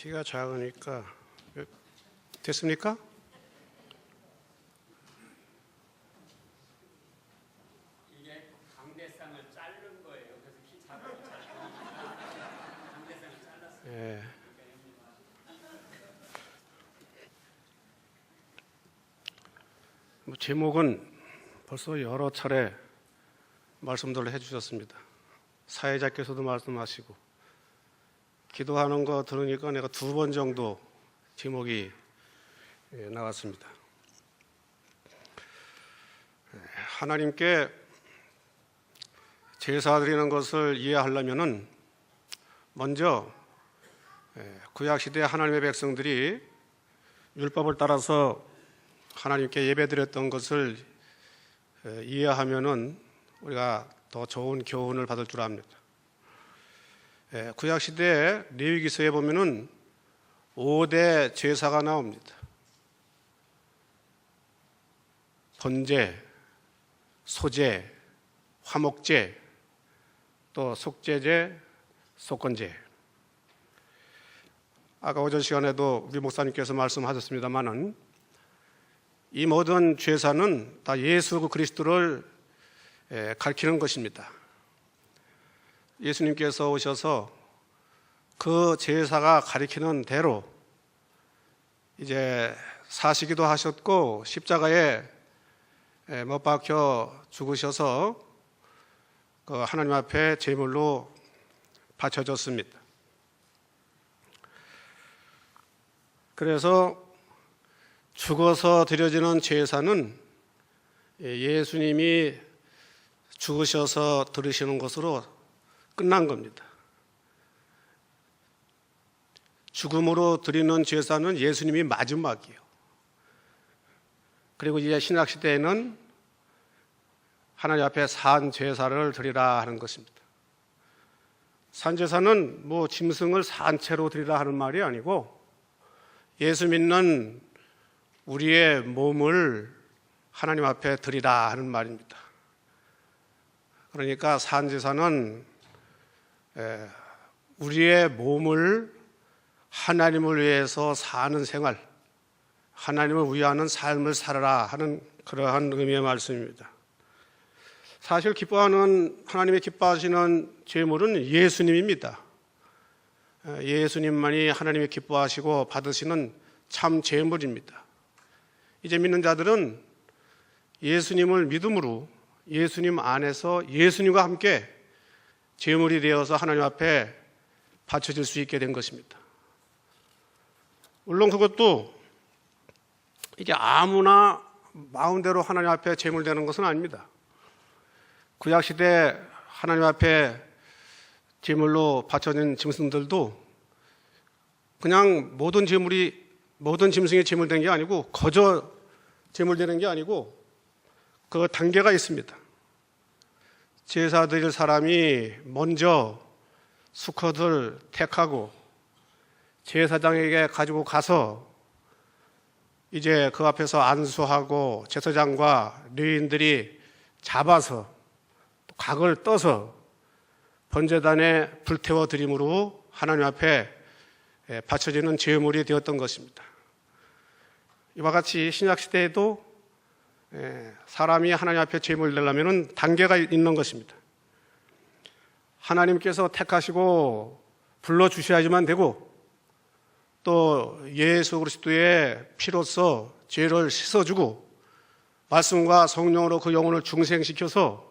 키가 작으니까 됐습니까? 이게 강대상을 자른 거예요. 그래서 키 작아서 강대상을 잘랐어요. 예. 제목은 벌써 여러 차례 말씀들을 해주셨습니다. 사회자께서도 말씀하시고 기도하는 거 들으니까 내가 2번 정도 제목이 나왔습니다. 하나님께 제사 드리는 것을 이해하려면은 먼저 구약시대 하나님의 백성들이 율법을 따라서 하나님께 예배드렸던 것을 이해하면은 우리가 더 좋은 교훈을 받을 줄 압니다. 구약시대 레위기서에 보면은 5대 제사가 나옵니다. 번제, 소제, 화목제, 또 속죄제, 속건제. 아까 오전 시간에도 우리 목사님께서 말씀하셨습니다마는 이 모든 제사는 다 예수 그리스도를 가리키는 것입니다. 예수님께서 오셔서 그 제사가 가리키는 대로 이제 사시기도 하셨고 십자가에 못 박혀 죽으셔서 그 하나님 앞에 제물로 바쳐졌습니다. 그래서 죽어서 드려지는 제사는 예수님이 죽으셔서 드리시는 것으로 끝난 겁니다. 죽음으로 드리는 제사는 예수님이 마지막이에요. 그리고 이제 신약시대에는 하나님 앞에 산제사를 드리라 하는 것입니다. 산제사는 뭐 짐승을 산채로 드리라 하는 말이 아니고 예수 믿는 우리의 몸을 하나님 앞에 드리라 하는 말입니다. 그러니까 산제사는 우리의 몸을 하나님을 위해서 사는 생활, 하나님을 위하는 삶을 살아라 하는 그러한 의미의 말씀입니다. 사실 하나님이 기뻐하시는 제물은 예수님입니다. 예수님만이 하나님이 기뻐하시고 받으시는 참 제물입니다. 이제 믿는 자들은 예수님을 믿음으로 예수님 안에서 예수님과 함께 제물이 되어서 하나님 앞에 바쳐질 수 있게 된 것입니다. 물론 그것도 이게 아무나 마음대로 하나님 앞에 제물되는 것은 아닙니다. 구약시대 하나님 앞에 제물로 바쳐진 짐승들도 그냥 모든 짐승이 제물된 게 아니고 거저 제물되는 게 아니고 그 단계가 있습니다. 제사 드릴 사람이 먼저 수컷을 택하고 제사장에게 가지고 가서 이제 그 앞에서 안수하고 제사장과 레위인들이 잡아서 각을 떠서 번제단에 불태워 드림으로 하나님 앞에 바쳐지는 제물이 되었던 것입니다. 이와 같이 신약시대에도 사람이 하나님 앞에 제물을 내려면 단계가 있는 것입니다. 하나님께서 택하시고 불러주셔야지만 되고 또 예수 그리스도의 피로써 죄를 씻어주고 말씀과 성령으로 그 영혼을 중생시켜서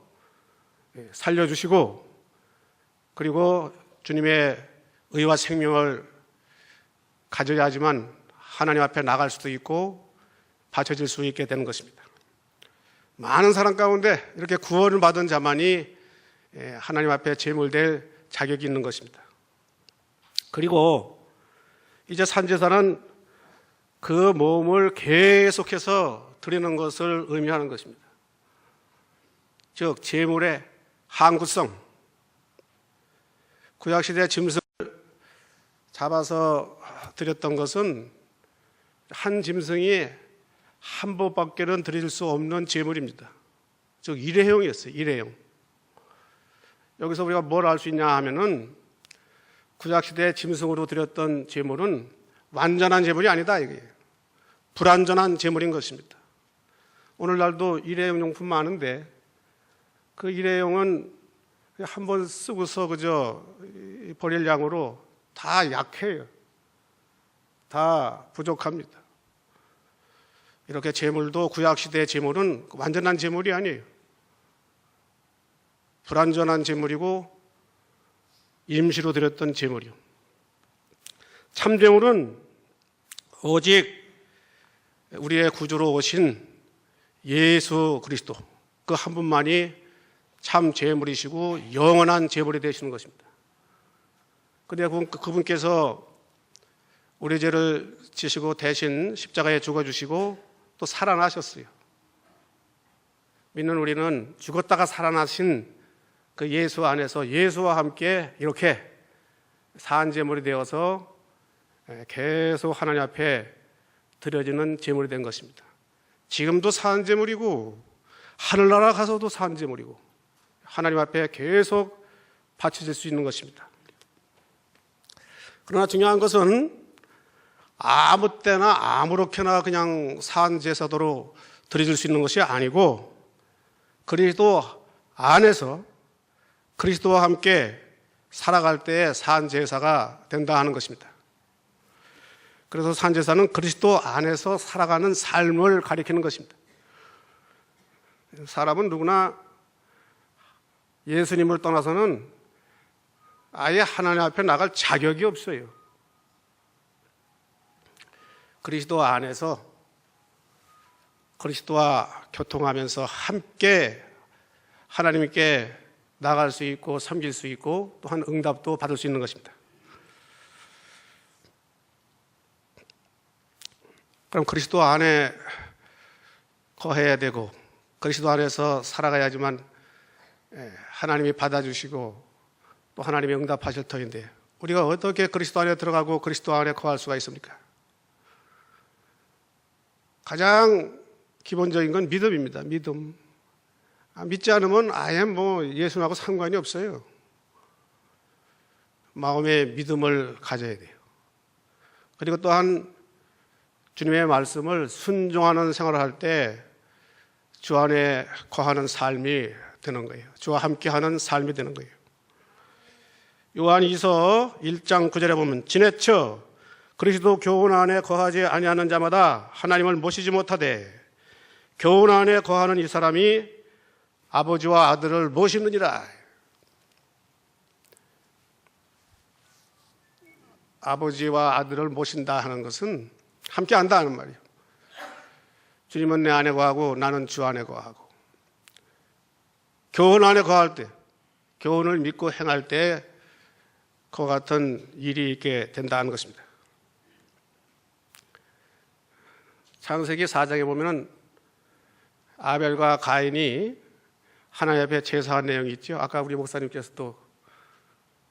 살려주시고 그리고 주님의 의와 생명을 가져야지만 하나님 앞에 나갈 수도 있고 바쳐질 수 있게 되는 것입니다. 많은 사람 가운데 이렇게 구원을 받은 자만이 하나님 앞에 제물될 자격이 있는 것입니다. 그리고 이제 산제사는 그 몸을 계속해서 드리는 것을 의미하는 것입니다. 즉 제물의 항구성, 구약시대 짐승을 잡아서 드렸던 것은 한 짐승이 한 번밖에는 드릴 수 없는 제물입니다. 즉 일회용이었어요. 일회용. 여기서 우리가 뭘 알 수 있냐 하면은 구약시대 짐승으로 드렸던 제물은 완전한 제물이 아니다 이거예요. 불완전한 제물인 것입니다. 오늘날도 일회용품 많은데 그 일회용은 한번 쓰고서 그저 버릴 양으로 다 약해요. 다 부족합니다. 이렇게 제물도 구약시대의 제물은 완전한 제물이 아니에요. 불완전한 제물이고 임시로 드렸던 제물이요. 참제물은 오직 우리의 구주로 오신 예수 그리스도 그 한 분만이 참 제물이시고 영원한 제물이 되시는 것입니다. 그런데 그분께서 우리 죄를 지시고 대신 십자가에 죽어주시고 또 살아나셨어요. 믿는 우리는 죽었다가 살아나신 그 예수 안에서 예수와 함께 이렇게 산 제물이 되어서 계속 하나님 앞에 드려지는 제물이 된 것입니다. 지금도 산 제물이고 하늘나라 가서도 산 제물이고 하나님 앞에 계속 바쳐질 수 있는 것입니다. 그러나 중요한 것은 아무 때나 아무렇게나 그냥 산 제사도로 드려질 수 있는 것이 아니고 그리스도 안에서 그리스도와 함께 살아갈 때에 산 제사가 된다 하는 것입니다. 그래서 산 제사는 그리스도 안에서 살아가는 삶을 가리키는 것입니다. 사람은 누구나 예수님을 떠나서는 아예 하나님 앞에 나갈 자격이 없어요. 그리스도 안에서 그리스도와 교통하면서 함께 하나님께 나갈 수 있고 섬길 수 있고 또한 응답도 받을 수 있는 것입니다. 그럼 그리스도 안에 거해야 되고 그리스도 안에서 살아가야지만 하나님이 받아주시고 또 하나님이 응답하실 터인데 우리가 어떻게 그리스도 안에 들어가고 그리스도 안에 거할 수가 있습니까? 가장 기본적인 건 믿음입니다. 믿음. 믿지 않으면 아예 예수님하고 상관이 없어요. 마음에 믿음을 가져야 돼요. 그리고 또한 주님의 말씀을 순종하는 생활을 할 때 주 안에 거하는 삶이 되는 거예요. 주와 함께하는 삶이 되는 거예요. 요한 1장 9절에 보면 지내쳐 그리스도 교훈 안에 거하지 아니하는 자마다 하나님을 모시지 못하되 교훈 안에 거하는 이 사람이 아버지와 아들을 모시느니라. 아버지와 아들을 모신다 하는 것은 함께 한다 하는 말이에요. 주님은 내 안에 거하고 나는 주 안에 거하고 교훈 안에 거할 때 교훈을 믿고 행할 때 그와 같은 일이 있게 된다는 것입니다. 창세기 4장에 보면은 아벨과 가인이 하나님 앞에 제사한 내용이 있죠. 아까 우리 목사님께서도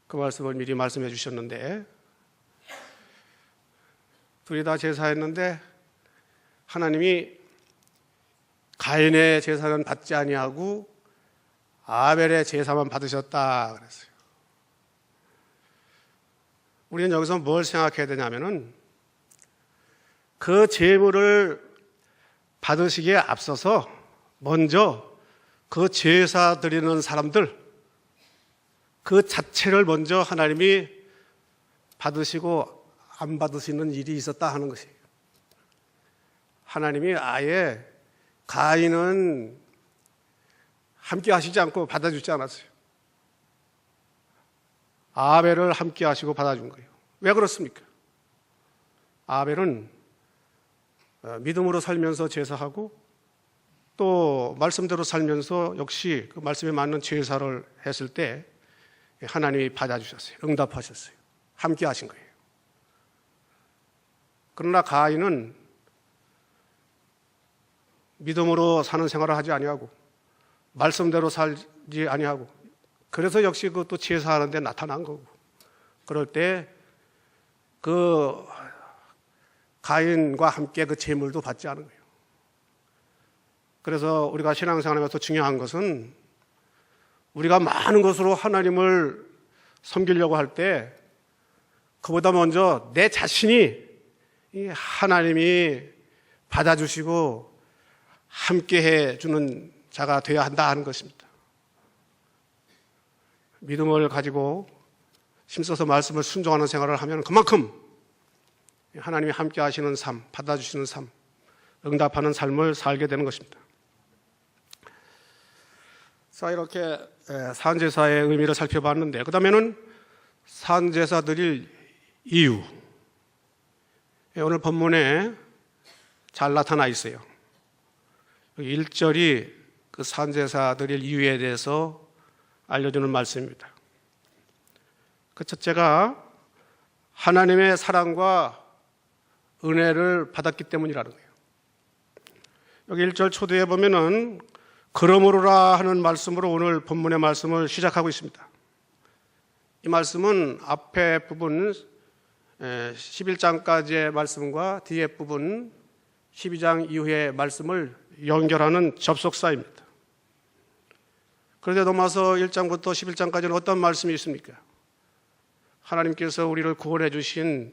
그 말씀을 미리 말씀해 주셨는데 둘이 다 제사했는데 하나님이 가인의 제사는 받지 아니하고 아벨의 제사만 받으셨다 그랬어요. 우리는 여기서 뭘 생각해야 되냐면은 그 제물을 받으시기에 앞서서 먼저 그 제사 드리는 사람들 그 자체를 먼저 하나님이 받으시고 안 받으시는 일이 있었다 하는 것이에요. 하나님이 아예 가인은 함께 하시지 않고 받아주지 않았어요. 아벨을 함께 하시고 받아준 거예요. 왜 그렇습니까? 아벨은 믿음으로 살면서 제사하고 또 말씀대로 살면서 역시 그 말씀에 맞는 제사를 했을 때 하나님이 받아주셨어요. 응답하셨어요. 함께 하신 거예요. 그러나 가인은 믿음으로 사는 생활을 하지 아니하고 말씀대로 살지 아니하고 그래서 역시 그것도 제사하는 데 나타난 거고 그럴 때 그 가인과 함께 그 제물도 받지 않은 거예요. 그래서 우리가 신앙생활하면서 중요한 것은 우리가 많은 것으로 하나님을 섬기려고 할 때 그보다 먼저 내 자신이 이 하나님이 받아주시고 함께해 주는 자가 되어야 한다 하는 것입니다. 믿음을 가지고 힘써서 말씀을 순종하는 생활을 하면 그만큼 하나님이 함께 하시는 삶, 받아주시는 삶, 응답하는 삶을 살게 되는 것입니다. 자, 이렇게 산제사의 의미를 살펴봤는데, 그 다음에는 산제사 드릴 이유. 오늘 본문에 잘 나타나 있어요. 1절이 그 산제사 드릴 이유에 대해서 알려주는 말씀입니다. 그 첫째가 하나님의 사랑과 은혜를 받았기 때문이라는 거예요. 여기 1절 초대에 보면은 그러므로라 하는 말씀으로 오늘 본문의 말씀을 시작하고 있습니다. 이 말씀은 앞에 부분 11장까지의 말씀과 뒤에 부분 12장 이후의 말씀을 연결하는 접속사입니다. 그런데 넘어서 1장부터 11장까지는 어떤 말씀이 있습니까? 하나님께서 우리를 구원해 주신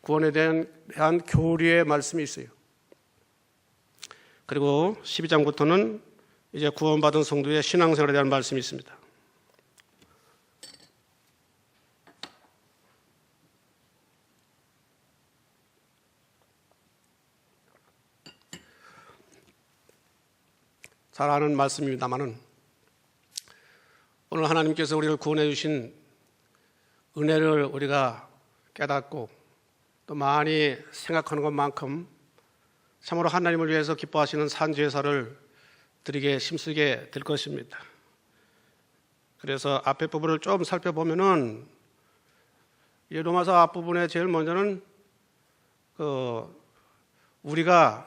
구원에 대한 교리의 말씀이 있어요. 그리고 12장부터는 이제 구원받은 성도의 신앙생활에 대한 말씀이 있습니다. 잘 아는 말씀입니다만은 오늘 하나님께서 우리를 구원해 주신 은혜를 우리가 깨닫고 또 많이 생각하는 것만큼 참으로 하나님을 위해서 기뻐하시는 산제사를 드리게 힘쓰게 될 것입니다. 그래서 앞에 부분을 좀 살펴보면은 이 로마서 앞부분에 제일 먼저는 우리가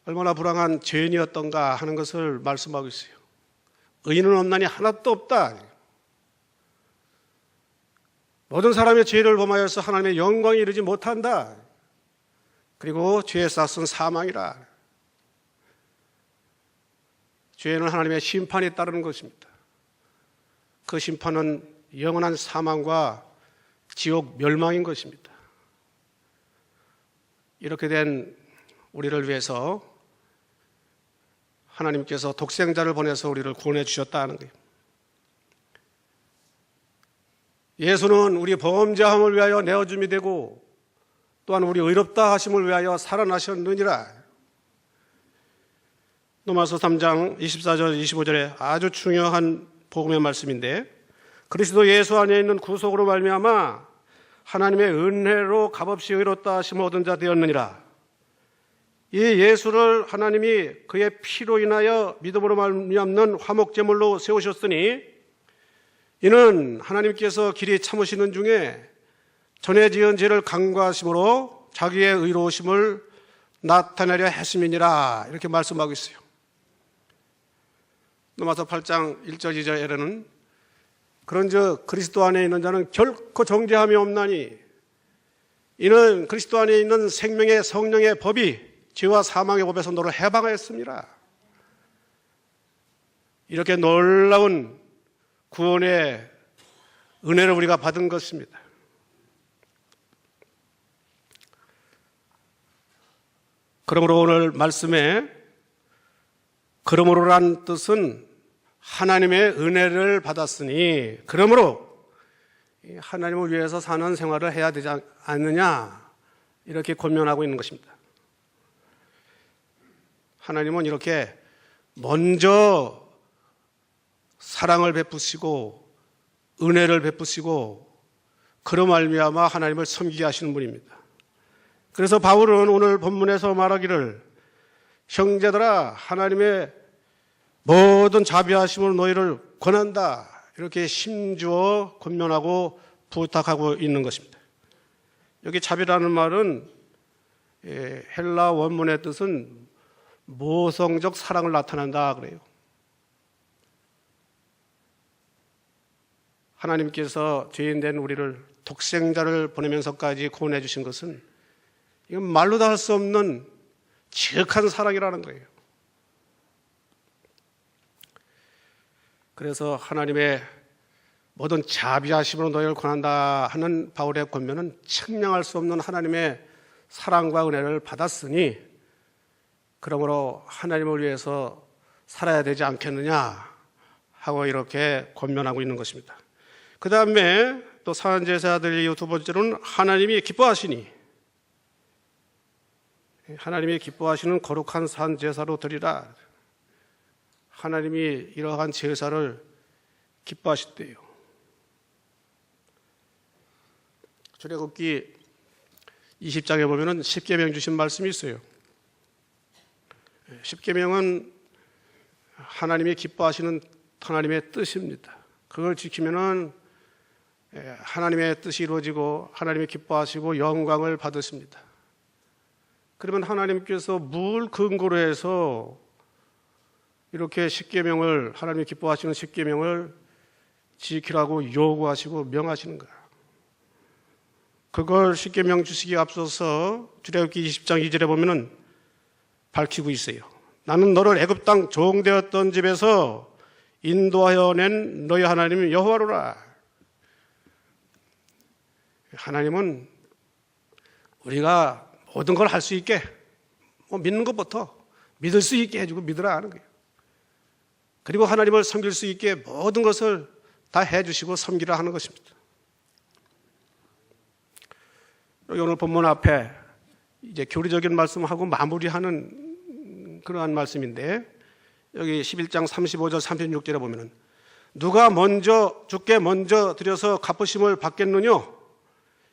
얼마나 불쌍한 죄인이었던가 하는 것을 말씀하고 있어요. 의인은 없나니 하나도 없다. 모든 사람의 죄를 범하여서 하나님의 영광에 이르지 못한다. 그리고 죄의 싹은 사망이라. 죄는 하나님의 심판이 따르는 것입니다. 그 심판은 영원한 사망과 지옥 멸망인 것입니다. 이렇게 된 우리를 위해서 하나님께서 독생자를 보내서 우리를 구원해 주셨다는 거예요. 예수는 우리 범죄함을 위하여 내어줌이 되고 또한 우리 의롭다 하심을 위하여 살아나셨느니라. 로마서 3장 24절 25절에 아주 중요한 복음의 말씀인데, 그리스도 예수 안에 있는 구속으로 말미암아 하나님의 은혜로 값없이 의롭다 하심을 얻은 자 되었느니라. 이 예수를 하나님이 그의 피로 인하여 믿음으로 말미암는 화목제물로 세우셨으니 이는 하나님께서 길이 참으시는 중에 전에 지은 죄를 간과하심으로 자기의 의로우심을 나타내려 했음이니라. 이렇게 말씀하고 있어요. 로마서 8장 1절 2절에는 그런즉 그리스도 안에 있는 자는 결코 정죄함이 없나니 이는 그리스도 안에 있는 생명의 성령의 법이 죄와 사망의 법에서 너를 해방하였습니다. 이렇게 놀라운 구원의 은혜를 우리가 받은 것입니다. 그러므로 오늘 말씀에 그러므로란 뜻은 하나님의 은혜를 받았으니 그러므로 하나님을 위해서 사는 생활을 해야 되지 않느냐 이렇게 권면하고 있는 것입니다. 하나님은 이렇게 먼저 사랑을 베푸시고 은혜를 베푸시고 그로 말미암아 하나님을 섬기게 하시는 분입니다. 그래서 바울은 오늘 본문에서 말하기를 형제들아 하나님의 모든 자비하심으로 너희를 권한다 이렇게 힘주어 권면하고 부탁하고 있는 것입니다. 여기 자비라는 말은 헬라 원문의 뜻은 모성적 사랑을 나타낸다 그래요. 하나님께서 죄인된 우리를 독생자를 보내면서까지 구원해 주신 것은 이건 말로 다 할 수 없는 지극한 사랑이라는 거예요. 그래서 하나님의 모든 자비하심으로 너희를 권한다 하는 바울의 권면은 측량할 수 없는 하나님의 사랑과 은혜를 받았으니 그러므로 하나님을 위해서 살아야 되지 않겠느냐 하고 이렇게 권면하고 있는 것입니다. 그 다음에 또 산제사들 이후 두 번째로는 하나님이 기뻐하시니, 하나님이 기뻐하시는 거룩한 산제사로 드리라. 하나님이 이러한 제사를 기뻐하셨대요. 출애굽기 20장에 보면은 십계명 주신 말씀이 있어요. 십계명은 하나님이 기뻐하시는 하나님의 뜻입니다. 그걸 지키면은 하나님의 뜻이 이루어지고 하나님이 기뻐하시고 영광을 받으십니다. 그러면 하나님께서 뭘 근거로 해서 이렇게 십계명을, 하나님이 기뻐하시는 십계명을 지키라고 요구하시고 명하시는가? 그걸 십계명 주시기에 앞서서 출애굽기 20장 2절에 보면은 밝히고 있어요. 나는 너를 애굽 땅 종되었던 집에서 인도하여 낸 너희 하나님 여호와로라. 하나님은 우리가 모든 걸 할 수 있게, 믿는 것부터 믿을 수 있게 해주고 믿으라 하는 거예요. 그리고 하나님을 섬길 수 있게 모든 것을 다 해주시고 섬기라 하는 것입니다. 여기 오늘 본문 앞에 이제 교리적인 말씀하고 마무리하는 그러한 말씀인데, 여기 11장 35절 36절에 보면은 누가 주께 먼저 드려서 갚으심을 받겠느냐?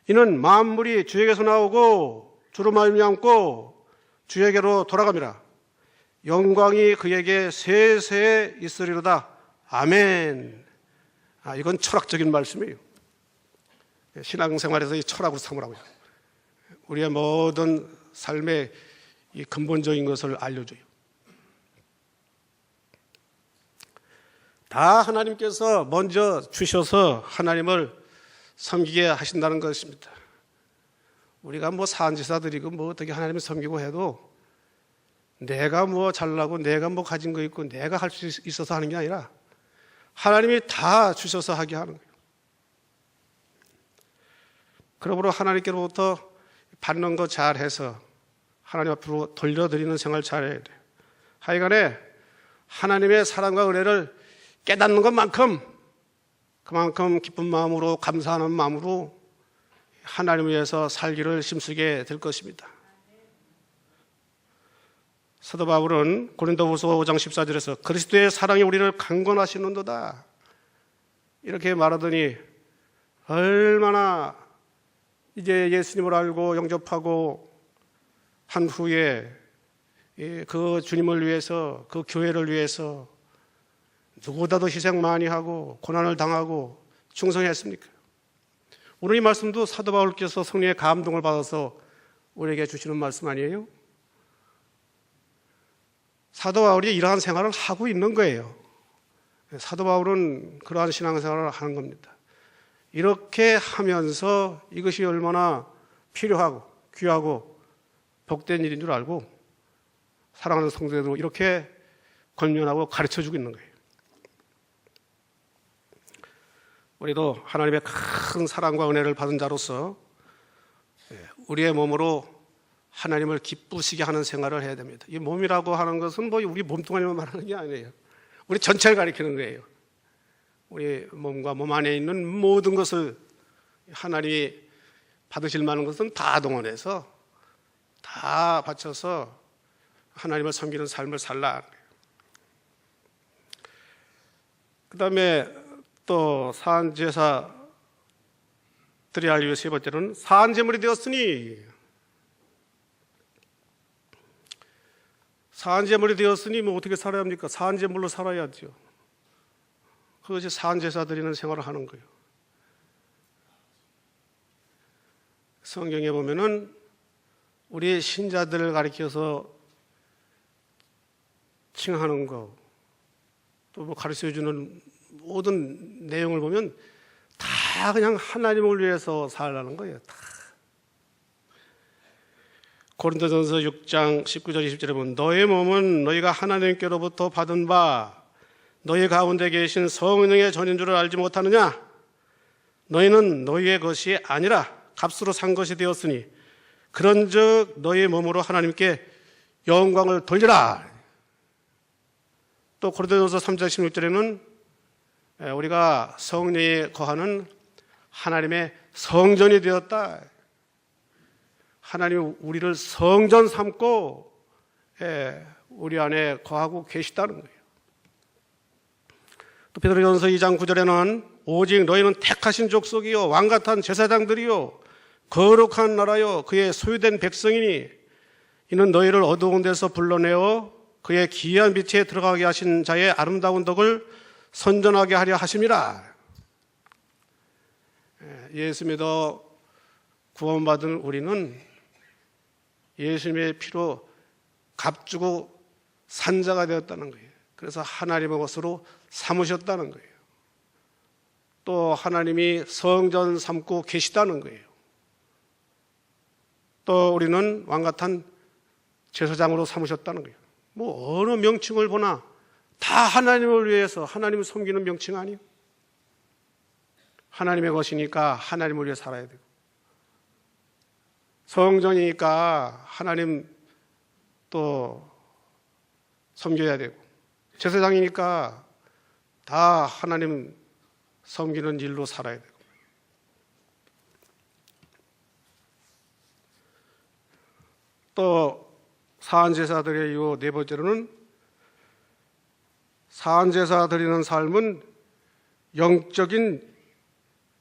이는 만물이 주에게서 나오고 주로 말미암고 주에게로 돌아갑니다. 영광이 그에게 세세에 있으리로다. 아멘. 이건 철학적인 말씀이에요. 신앙생활에서 이 철학으로 삼으라고요. 우리의 모든 삶의 이 근본적인 것을 알려줘요. 다 하나님께서 먼저 주셔서 하나님을 섬기게 하신다는 것입니다. 우리가 산지사들이고 어떻게 하나님을 섬기고 해도 내가 잘나고 내가 가진 거 있고 내가 할 수 있어서 하는 게 아니라 하나님이 다 주셔서 하게 하는 거예요. 그러므로 하나님께로부터 받는 거 잘해서 하나님 앞으로 돌려드리는 생활 잘해야 돼요. 하여간에 하나님의 사랑과 은혜를 깨닫는 것만큼 그만큼 기쁜 마음으로 감사하는 마음으로 하나님을 위해서 살기를 힘쓰게 될 것입니다. 사도 바울은 고린도후서 5장 14절에서 그리스도의 사랑이 우리를 강건하시는도다 이렇게 말하더니 얼마나 이제 예수님을 알고 영접하고 한 후에 그 주님을 위해서, 그 교회를 위해서 누구보다도 희생 많이 하고 고난을 당하고 충성했습니까? 오늘 이 말씀도 사도 바울께서 성령의 감동을 받아서 우리에게 주시는 말씀 아니에요? 사도 바울이 이러한 생활을 하고 있는 거예요. 사도 바울은 그러한 신앙생활을 하는 겁니다. 이렇게 하면서 이것이 얼마나 필요하고 귀하고 복된 일인 줄 알고 사랑하는 성도들도 이렇게 권면하고 가르쳐주고 있는 거예요. 우리도 하나님의 큰 사랑과 은혜를 받은 자로서 우리의 몸으로 하나님을 기쁘시게 하는 생활을 해야 됩니다. 이 몸이라고 하는 것은 우리 몸뚱아리만 말하는 게 아니에요. 우리 전체를 가리키는 거예요. 우리 몸과 몸 안에 있는 모든 것을 하나님이 받으실 만한 것은 다 동원해서 다 바쳐서 하나님을 섬기는 삶을 살라. 그 다음에 또 사한제사 드려야 할 이유 세 번째는 사한제물이 되었으니, 사한제물이 되었으니 어떻게 살아야 합니까? 사한제물로 살아야죠. 그것이 사한제사 드리는 생활을 하는 거예요. 성경에 보면은 우리 신자들을 가리켜서 칭하는 거, 또 가르쳐주는 모든 내용을 보면 다 그냥 하나님을 위해서 살라는 거예요. 다. 고린도전서 6장 19절 20절에 보면 너의 몸은 너희가 하나님께로부터 받은 바 너희 가운데 계신 성령의 전인 줄을 알지 못하느냐? 너희는 너희의 것이 아니라 값으로 산 것이 되었으니 그런즉 너희의 몸으로 하나님께 영광을 돌리라. 또 고린도전서 3장 16절에는 우리가 성령에 거하는 하나님의 성전이 되었다. 하나님이 우리를 성전 삼고 우리 안에 거하고 계시다는 거예요. 또 베드로전서 2장 9절에는 오직 너희는 택하신 족속이요 왕같은 제사장들이요 거룩한 나라요 그의 소유된 백성이니 이는 너희를 어두운 데서 불러내어 그의 기이한 빛에 들어가게 하신 자의 아름다운 덕을 선전하게 하려 하심이라. 예수 믿어 구원받은 우리는 예수님의 피로 값주고 산 자가 되었다는 거예요. 그래서 하나님의 것으로 삼으셨다는 거예요. 또 하나님이 성전 삼고 계시다는 거예요. 또 우리는 왕같은 제사장으로 삼으셨다는 거예요. 뭐 어느 명칭을 보나 다 하나님을 위해서 하나님을 섬기는 명칭 아니에요. 하나님의 것이니까 하나님을 위해 살아야 되고, 성전이니까 하나님 또 섬겨야 되고, 제사장이니까 다 하나님 섬기는 일로 살아야 되고. 또 사한제사 드려의 이유 네 번째로는 사한제사 드리는 삶은 영적인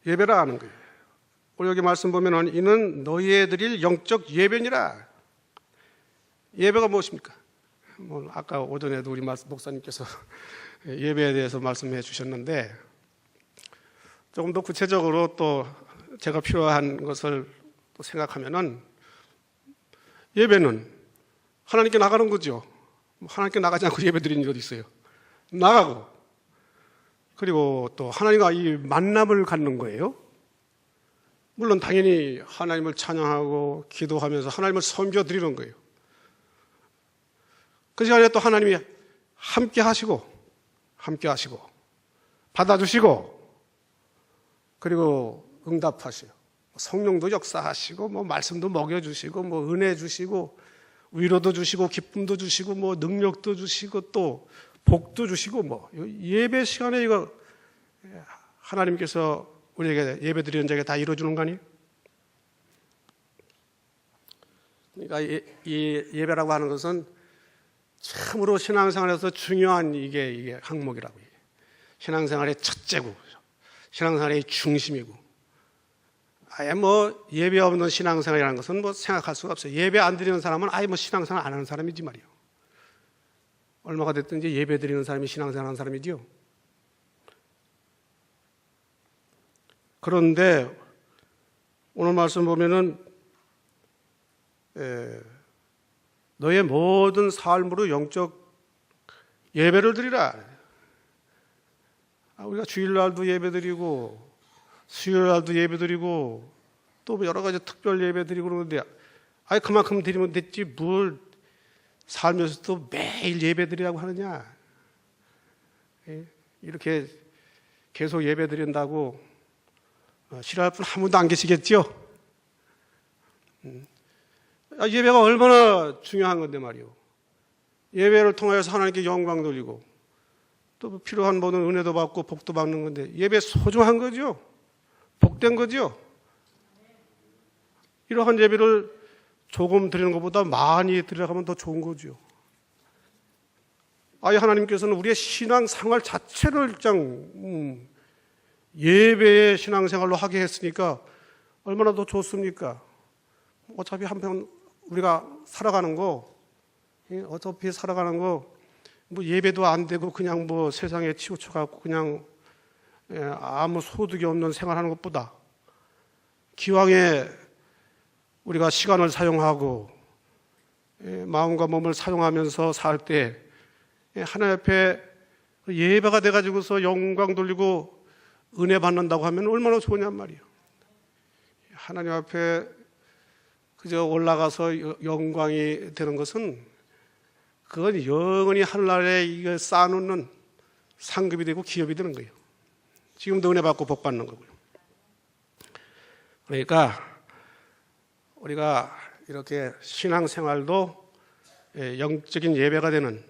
예배라 하는 거예요. 우리 여기 말씀 보면은 이는 너희에 드릴 영적 예배니라. 예배가 무엇입니까? 아까 오전에도 우리 목사님께서 예배에 대해서 말씀해 주셨는데 조금 더 구체적으로 또 제가 필요한 것을 또 생각하면은 예배는 하나님께 나가는 거죠. 하나님께 나가지 않고 예배 드리는 게 어디 있어요? 나가고, 그리고 또 하나님과 이 만남을 갖는 거예요. 물론 당연히 하나님을 찬양하고 기도하면서 하나님을 섬겨 드리는 거예요. 그 시간에 또 하나님이 함께 하시고 받아주시고, 그리고 응답하시고 성령도 역사하시고 뭐 말씀도 먹여주시고 뭐 은혜 주시고 위로도 주시고 기쁨도 주시고 뭐 능력도 주시고 또 복도 주시고, 뭐 예배 시간에 이거 하나님께서 우리에게 예배 드리는 자에게 다 이루어주는 거 아니에요? 그러니까 이 예배라고 하는 것은 참으로 신앙생활에서 중요한 이게 항목이라고. 신앙생활의 첫째고 신앙생활의 중심이고, 아예 뭐 예배 없는 신앙생활이라는 것은 뭐 생각할 수가 없어요. 예배 안 드리는 사람은 아예 뭐 신앙생활 안 하는 사람이지 말이에요. 얼마가 됐든지 예배 드리는 사람이 신앙생활 하는 사람이지요. 그런데 오늘 말씀 보면은 너의 모든 삶으로 영적 예배를 드리라. 우리가 주일날도 예배 드리고 수요일날도 예배 드리고 또 여러 가지 특별 예배 드리고 그러는데, 아예 그만큼 드리면 됐지 뭘 살면서도 매일 예배 드리라고 하느냐. 이렇게 계속 예배 드린다고 싫어할 분 한 분도 안 계시겠죠? 예배가 얼마나 중요한 건데 말이요. 예배를 통해서 하나님께 영광 돌리고 또 필요한 분은 은혜도 받고 복도 받는 건데, 예배 소중한 거죠. 복된 거죠. 이러한 예배를 조금 드리는 것보다 많이 드려가면 더 좋은 거죠. 아예 하나님께서는 우리의 신앙생활 자체를 예배의 신앙생활로 하게 했으니까 얼마나 더 좋습니까? 어차피 한편 우리가 살아가는 거, 뭐 예배도 안 되고 그냥 뭐 세상에 치우쳐갖고 그냥 아무 소득이 없는 생활하는 것보다 기왕에 우리가 시간을 사용하고 마음과 몸을 사용하면서 살 때 하나님 앞에 예배가 돼가지고서 영광 돌리고 은혜 받는다고 하면 얼마나 좋으냔 말이에요. 하나님 앞에 그저 올라가서 영광이 되는 것은 그건 영원히 하늘나라에 이거 쌓아놓는 상급이 되고 기업이 되는 거예요. 지금도 은혜 받고 복 받는 거고요. 그러니까 우리가 이렇게 신앙생활도 영적인 예배가 되는,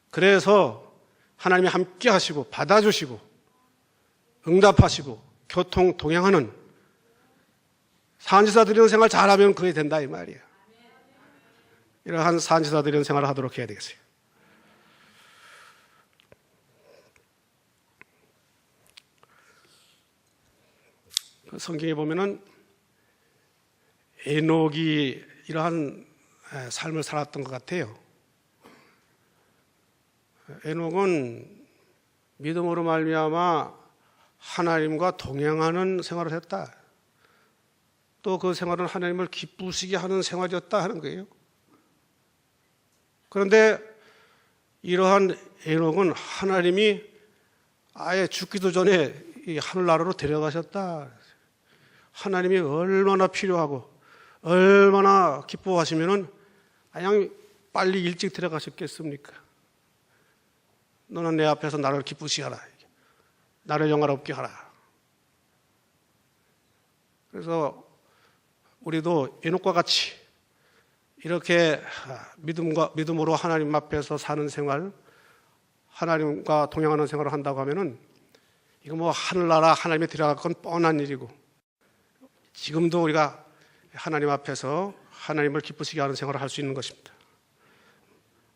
그래서 하나님이 함께 하시고 받아주시고 응답하시고 교통 동행하는 산지사 드리는 생활 잘하면 그게 된다 이 말이에요. 이러한 산지사 드리는 생활을 하도록 해야 되겠어요. 성경에 보면은 에녹이 이러한 삶을 살았던 것 같아요. 에녹은 믿음으로 말미암아 하나님과 동행하는 생활을 했다. 또 그 생활은 하나님을 기쁘시게 하는 생활이었다 하는 거예요. 그런데 이러한 에녹은 하나님이 아예 죽기도 전에 이 하늘나라로 데려가셨다. 하나님이 얼마나 필요하고 얼마나 기뻐하시면은 그냥 빨리 일찍 데려가셨겠습니까? 너는 내 앞에서 나를 기쁘시게 하라. 나를 영화롭게 하라. 그래서 우리도 에녹과 같이 이렇게 믿음으로 하나님 앞에서 사는 생활, 하나님과 동행하는 생활을 한다고 하면은 이거 뭐 하늘나라 하나님이 데려갈 건 뻔한 일이고, 지금도 우리가 하나님 앞에서 하나님을 기쁘시게 하는 생활을 할 수 있는 것입니다.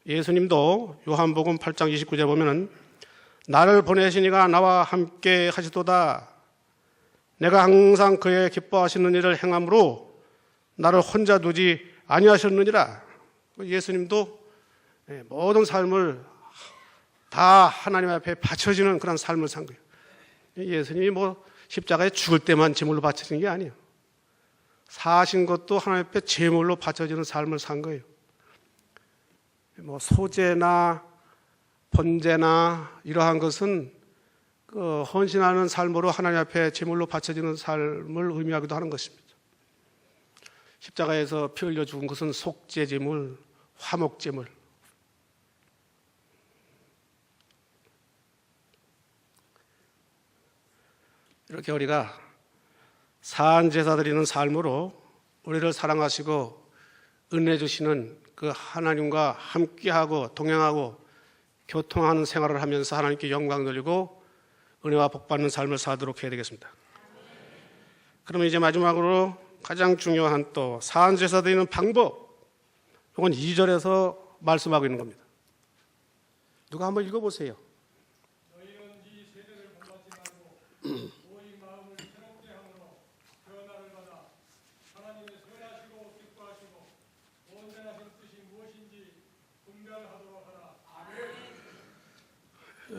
예수님도 요한복음 8장 29절에 보면은 나를 보내신 이가 나와 함께 하시도다. 내가 항상 그의 기뻐하시는 일을 행함으로 나를 혼자 두지 아니하셨느니라. 예수님도 모든 삶을 다 하나님 앞에 바쳐지는 그런 삶을 산 거예요. 예수님이 뭐 십자가에 죽을 때만 제물로 바쳐진 게 아니에요. 사신 것도 하나님 앞에 제물로 바쳐지는 삶을 산 거예요. 뭐 소제나 번제나 이러한 것은 그 헌신하는 삶으로 하나님 앞에 제물로 바쳐지는 삶을 의미하기도 하는 것입니다. 십자가에서 피 흘려 죽은 것은 속죄제물, 화목제물. 이렇게 우리가 사한 제사 드리는 삶으로 우리를 사랑하시고 은혜 주시는 그 하나님과 함께하고 동행하고 교통하는 생활을 하면서 하나님께 영광 돌리고 은혜와 복 받는 삶을 사도록 해야 되겠습니다. 그러면 이제 마지막으로 가장 중요한 또 사한 제사 드리는 방법, 이건 2절에서 말씀하고 있는 겁니다. 누가 한번 읽어보세요. 너희는 이 세대를 본받지 말고 오직 마음을 새롭게 함으로 변화를 받아 하나님의 선하시고 기뻐하시고 온전하신 뜻이 무엇인지 분별하도록 하라.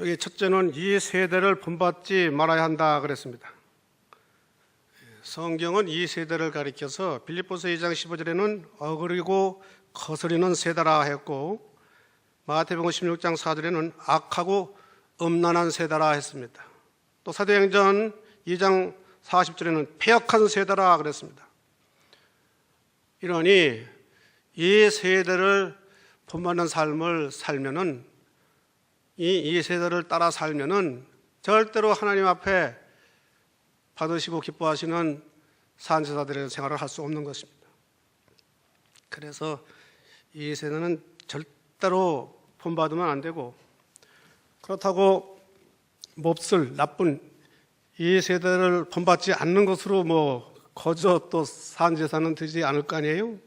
여기 첫째는 이 세대를 본받지 말아야 한다 그랬습니다. 성경은 이 세대를 가리켜서 빌립보서 2장 15절에는 어그리고 거스리는 세대라 했고, 마태복음 16장 4절에는 악하고 음란한 세대라 했습니다. 또 사도행전 2장 40절에는 패역한 세대라 그랬습니다. 이러니 이 세대를 본받는 삶을 살면은, 이 세대를 따라 살면은 절대로 하나님 앞에 받으시고 기뻐하시는 산제사들의 생활을 할 수 없는 것입니다. 그래서 이 세대는 절대로 본받으면 안 되고, 그렇다고 몹쓸 나쁜 이 세대를 본받지 않는 것으로 뭐 거저 또 산제사는 되지 않을 거 아니에요.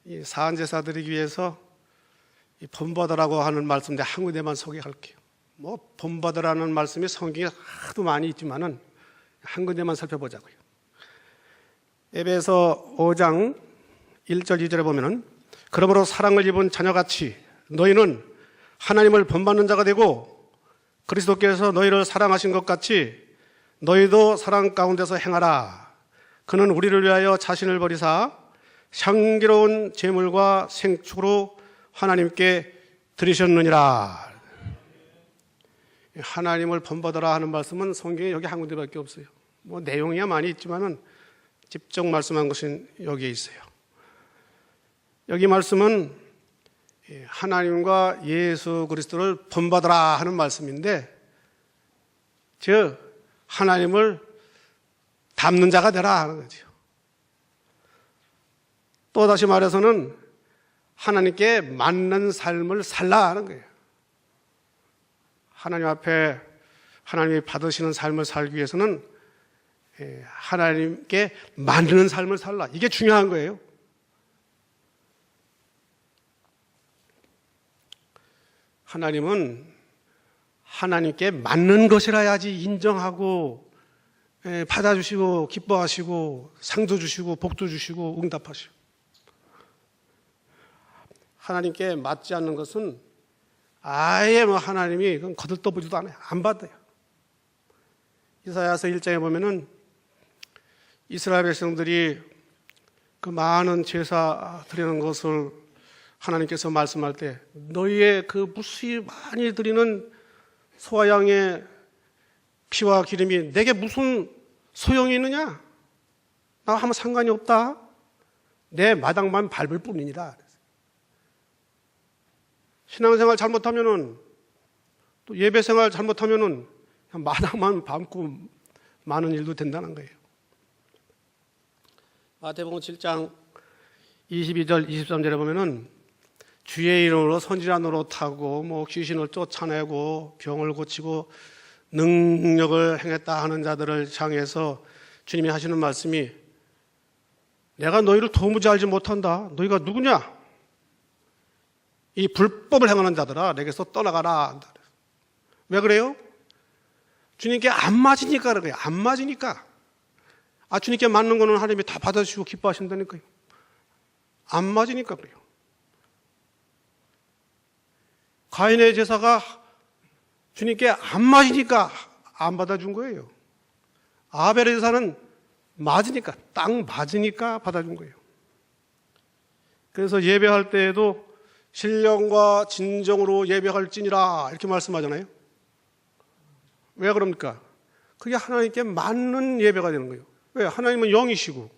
이 산제사 드리기 위해서 이 본받으라고 하는 말씀 한 군데만 소개할게요. 뭐 본받으라는 말씀이 성경에 하도 많이 있지만은 한 군데만 살펴보자고요. 에베소 5장 1절 2절에 보면은 그러므로 사랑을 입은 자녀같이 너희는 하나님을 본받는 자가 되고 그리스도께서 너희를 사랑하신 것 같이 너희도 사랑 가운데서 행하라. 그는 우리를 위하여 자신을 버리사 향기로운 제물과 생축으로 하나님께 드리셨느니라. 하나님을 본받으라 하는 말씀은 성경에 여기 한 군데밖에 없어요. 뭐 내용이야 많이 있지만은 직접 말씀한 것은 여기에 있어요. 여기 말씀은 하나님과 예수 그리스도를 본받으라 하는 말씀인데, 즉 하나님을 담는 자가 되라 하는 거죠. 또 다시 말해서는 하나님께 맞는 삶을 살라 하는 거예요. 하나님 앞에 하나님이 받으시는 삶을 살기 위해서는 하나님께 맞는 삶을 살라. 이게 중요한 거예요. 하나님은 하나님께 맞는 것이라야지 인정하고 받아주시고 기뻐하시고 상도 주시고 복도 주시고 응답하시고, 하나님께 맞지 않는 것은 아예 하나님이 거들떠보지도 않아요. 안 받아요. 이사야서 1장에 보면은 이스라엘 백성들이 그 많은 제사 드리는 것을 하나님께서 말씀할 때 너희의 그 무수히 많이 드리는 소와 양의 피와 기름이 내게 무슨 소용이 있느냐? 나와 아무 상관이 없다. 내 마당만 밟을 뿐이니라. 신앙생활 잘못하면은, 또 예배생활 잘못하면은 그냥 마당만 밟고 많은 일도 된다는 거예요. 마태복음 7장 22절 23절에 보면은 주의 이름으로 선지자 노릇하고 귀신을 쫓아내고 병을 고치고 능력을 행했다 하는 자들을 향해서 주님이 하시는 말씀이, 내가 너희를 도무지 알지 못한다. 너희가 누구냐? 이 불법을 행하는 자들아, 내게서 떠나가라. 왜 그래요? 주님께 안 맞으니까 그래요. 안 맞으니까. 주님께 맞는 거는 하나님이 다 받아주시고 기뻐하신다니까요. 안 맞으니까 그래요. 가인의 제사가 주님께 안 맞으니까 안 받아준 거예요. 아벨의 제사는 맞으니까, 딱 맞으니까 받아준 거예요. 그래서 예배할 때에도 신령과 진정으로 예배할지니라 이렇게 말씀하잖아요. 왜 그럽니까? 그게 하나님께 맞는 예배가 되는 거예요. 왜? 하나님은 영이시고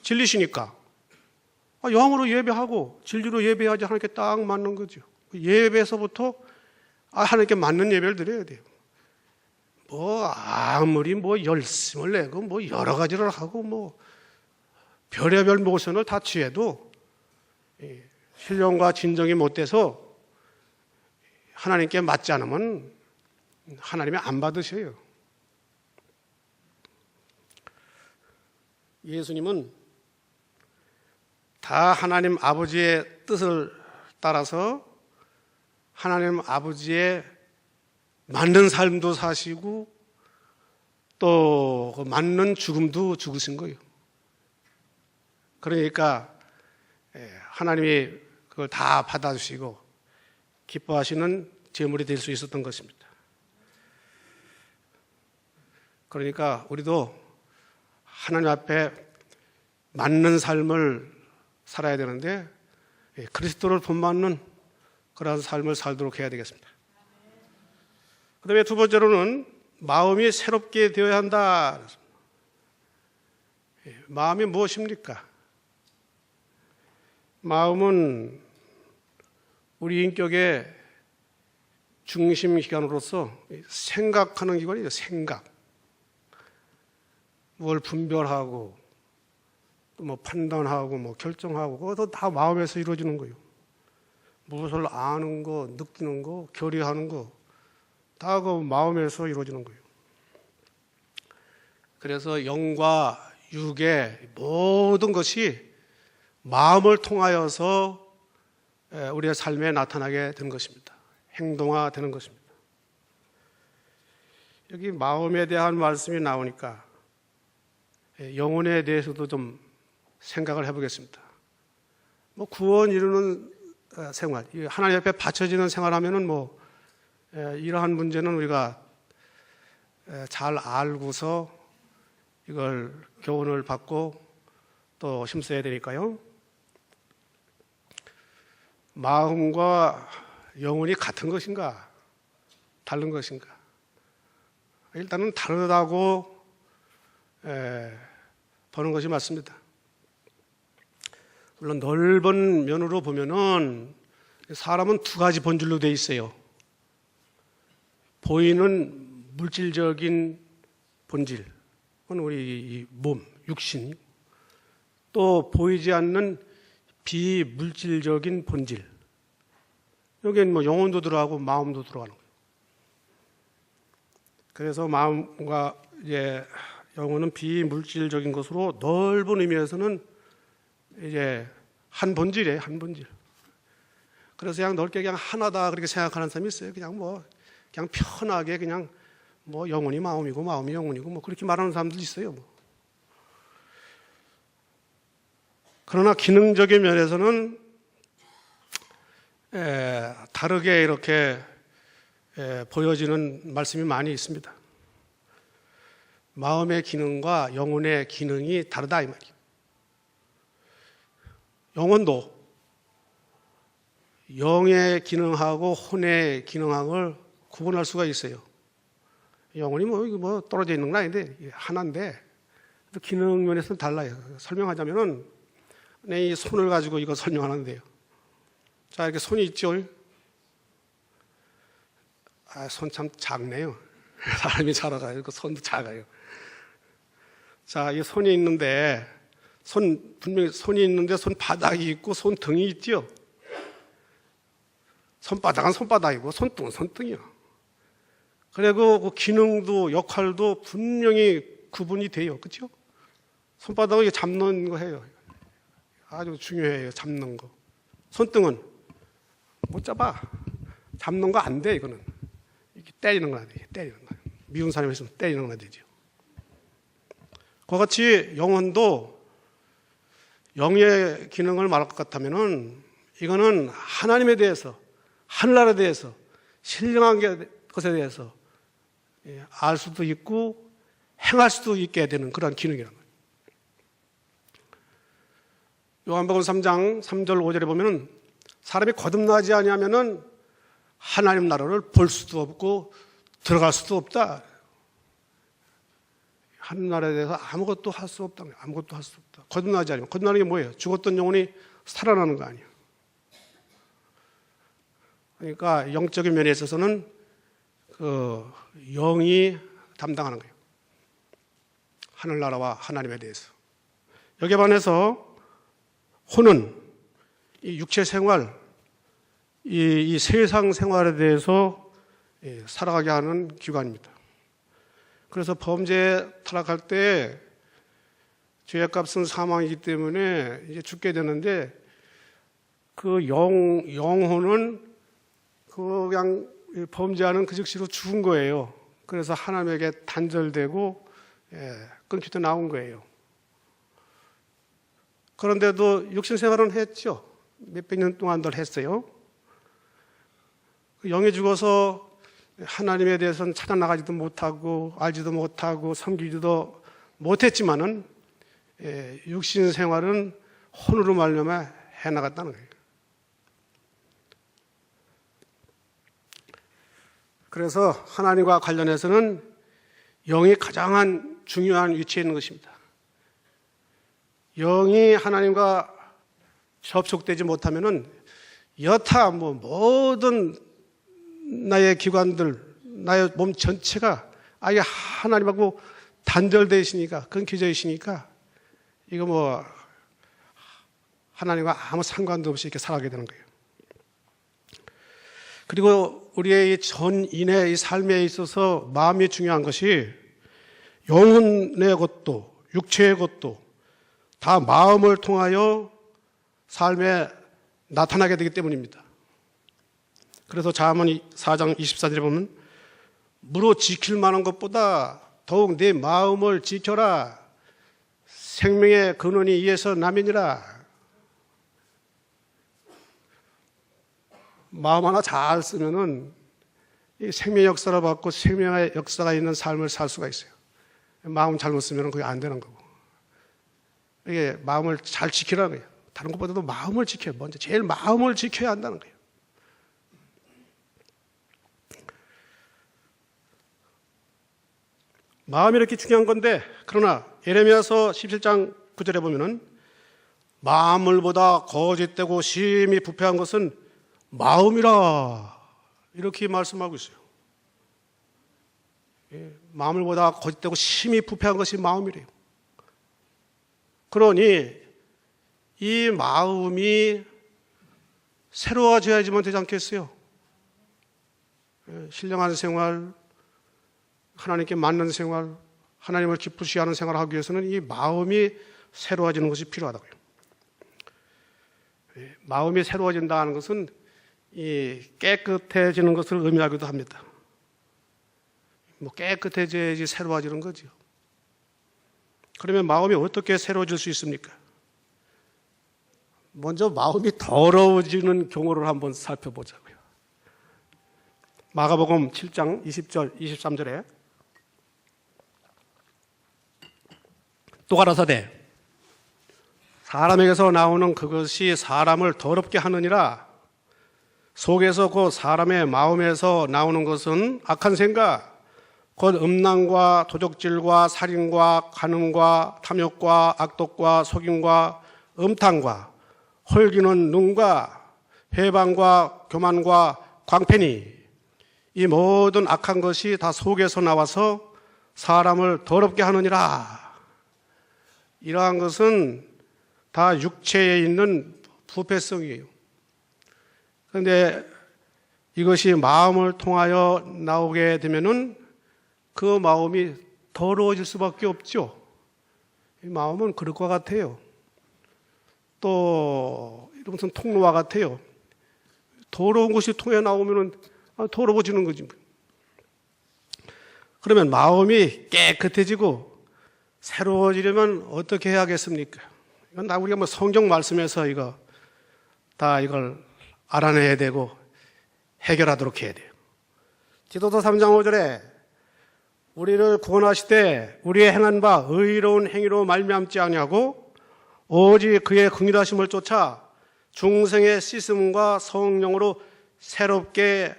진리시니까 영으로 예배하고 진리로 예배해야지 하나님께 딱 맞는 거죠. 예배에서부터 하나님께 맞는 예배를 드려야 돼요. 아무리 열심을 내고 여러 가지를 하고 별의별 모션을 다 취해도 신령과 진정이 못 돼서 하나님께 맞지 않으면 하나님이 안 받으셔요. 예수님은 다 하나님 아버지의 뜻을 따라서 하나님 아버지의 맞는 삶도 사시고 또 맞는 죽음도 죽으신 거예요. 그러니까 하나님이 그걸 다 받아주시고 기뻐하시는 제물이 될 수 있었던 것입니다. 그러니까 우리도 하나님 앞에 맞는 삶을 살아야 되는데 그리스도를 본받는 그런 삶을 살도록 해야 되겠습니다. 그 다음에 두 번째로는 마음이 새롭게 되어야 한다. 마음이 무엇입니까? 마음은 우리 인격의 중심 기관으로서 생각하는 기관이죠. 생각. 뭘 분별하고 또 판단하고 결정하고 그것도 다 마음에서 이루어지는 거예요. 무엇을 아는 거, 느끼는 거, 결의하는 거 다 그 마음에서 이루어지는 거예요. 그래서 영과 육의 모든 것이 마음을 통하여서 우리의 삶에 나타나게 되는 것입니다. 행동화되는 것입니다. 여기 마음에 대한 말씀이 나오니까 영혼에 대해서도 좀 생각을 해보겠습니다. 구원 이루는 생활, 하나님 앞에 바쳐지는 생활하면은 이러한 문제는 우리가 잘 알고서 이걸 교훈을 받고 또 힘써야 되니까요. 마음과 영혼이 같은 것인가? 다른 것인가? 일단은 다르다고 보는 것이 맞습니다. 물론 넓은 면으로 보면은 사람은 두 가지 본질로 되어 있어요. 보이는 물질적인 본질, 우리 이 몸, 육신, 또 보이지 않는 비물질적인 본질. 여기는 뭐 영혼도 들어가고 마음도 들어가는 거예요. 그래서 마음과 이제 영혼은 비물질적인 것으로 넓은 의미에서는 이제 한 본질이에요, 한 본질. 그래서 그냥 넓게 그냥 하나다 그렇게 생각하는 사람이 있어요. 그냥 편하게 그냥 뭐 영혼이 마음이고 마음이 영혼이고 뭐 그렇게 말하는 사람들 있어요. 뭐. 그러나 기능적인 면에서는 다르게 이렇게 보여지는 말씀이 많이 있습니다. 마음의 기능과 영혼의 기능이 다르다 이 말이에요. 영혼도 영의 기능하고 혼의 기능을 구분할 수가 있어요. 영혼이 뭐 떨어져 있는 건 아닌데 하나인데 기능 면에서는 달라요. 설명하자면은 이 손을 가지고 이거 설명하는데요. 자, 이렇게 손이 있죠. 손 참 작네요. 사람이 작아가요. 그 손도 작아요. 자, 이 손이 있는데 분명히 손이 있는데 손바닥이 있고 손등이 있죠. 손바닥은 손바닥이고 손등은 손등이요. 그리고 그 기능도 역할도 분명히 구분이 돼요. 그렇죠? 손바닥은 잡는 거 해요. 아주 중요해요. 잡는 거. 손등은 못 잡아. 잡는 거 안 돼. 이거는 이렇게 때리는 건 안 돼. 때리는 거. 미운 사람이 있으면 때리는 건 안 되죠. 그와 같이 영혼도 영의 기능을 말할 것 같다면은 이거는 하나님에 대해서, 하늘나라에 대해서, 신령한 것에 대해서 알 수도 있고 행할 수도 있게 되는 그런 기능이란 거예요. 요한복음 3장 3절 5절에 보면은 사람이 거듭나지 아니하면은 하나님 나라를 볼 수도 없고 들어갈 수도 없다. 하나님 나라에 대해서 아무것도 할 수 없다. 아무것도 할 수 없다. 거듭나지 않으면 거듭나는 게 뭐예요? 죽었던 영혼이 살아나는 거 아니에요. 그러니까 영적인 면에 있어서는 그 영이 담당하는 거예요. 하늘나라와 하나님에 대해서. 여기에 반해서 혼은 이 육체 생활, 이 세상 생활에 대해서 살아가게 하는 기관입니다. 그래서 범죄에 타락할 때 죄의 값은 사망이기 때문에 이제 죽게 되는데 그 영혼은 그냥 범죄하는 그 즉시로 죽은 거예요. 그래서 하나님에게 단절되고 끊기도 나온 거예요. 그런데도 육신 생활은 했죠. 몇백 년 동안들 했어요. 영이 죽어서 하나님에 대해서는 찾아나가지도 못하고 알지도 못하고 섬기지도 못했지만은 육신 생활은 혼으로 말미암아 해나갔다는 거예요. 그래서 하나님과 관련해서는 영이 가장 중요한 위치에 있는 것입니다. 영이 하나님과 접촉되지 못하면은 여타 모든 나의 기관들, 나의 몸 전체가 아예 하나님하고 단절되어 있으니까, 끊겨져 있으니까 이거 하나님과 아무 상관도 없이 이렇게 살아가게 되는 거예요. 그리고 우리의 전인의 삶에 있어서 마음이 중요한 것이 영혼의 것도 육체의 것도 다 마음을 통하여 삶에 나타나게 되기 때문입니다. 그래서 잠언 4장 24절에 보면 무로 지킬 만한 것보다 더욱 내 마음을 지켜라. 생명의 근원이 이에서 남이니라. 마음 하나 잘 쓰면은 이 생명의 역사를 받고 생명의 역사가 있는 삶을 살 수가 있어요. 마음 잘못 쓰면은 그게 안 되는 거고. 이게 마음을 잘 지키라는 거예요. 다른 것보다도 마음을 지켜요. 먼저 제일 마음을 지켜야 한다는 거예요. 마음이 이렇게 중요한 건데, 그러나 예레미야서 17장 9절에 보면은 만물보다 거짓되고 심히 부패한 것은 마음이라 이렇게 말씀하고 있어요. 마음을 보다 거짓되고 심히 부패한 것이 마음이래요. 그러니 이 마음이 새로워져야지만 되지 않겠어요? 신령한 생활, 하나님께 맞는 생활, 하나님을 기쁘시게 하는 생활을 하기 위해서는 이 마음이 새로워지는 것이 필요하다고요. 마음이 새로워진다는 것은 이 깨끗해지는 것을 의미하기도 합니다. 뭐 깨끗해져야지 새로워지는 거죠. 그러면 마음이 어떻게 새로워질 수 있습니까? 먼저 마음이 더러워지는 경우를 한번 살펴보자고요. 마가복음 7장 20절, 23절에 또 가라사대 사람에게서 나오는 그것이 사람을 더럽게 하느니라. 속에서 곧 사람의 마음에서 나오는 것은 악한 생각, 곧 음란과 도적질과 살인과 간음과 탐욕과 악독과 속임과 음탕과 홀기는 눈과 회방과 교만과 광패니 이 모든 악한 것이 다 속에서 나와서 사람을 더럽게 하느니라. 이러한 것은 다 육체에 있는 부패성이에요. 그런데 이것이 마음을 통하여 나오게 되면은 그 마음이 더러워질 수밖에 없죠. 이 마음은 그릇과 같아요. 또 무슨 통로와 같아요. 더러운 것이 통해 나오면은 더러워지는 거지. 그러면 마음이 깨끗해지고 새로워지려면 어떻게 해야겠습니까? 이건 다 우리가 뭐 성경 말씀에서 이걸 알아내야 되고 해결하도록 해야 돼요. 디도서 3장 5절에 우리를 구원하시되 우리의 행한 바 의로운 행위로 말미암지 아니하고 오직 그의 긍휼하심을 쫓아 중생의 씻음과 성령으로 새롭게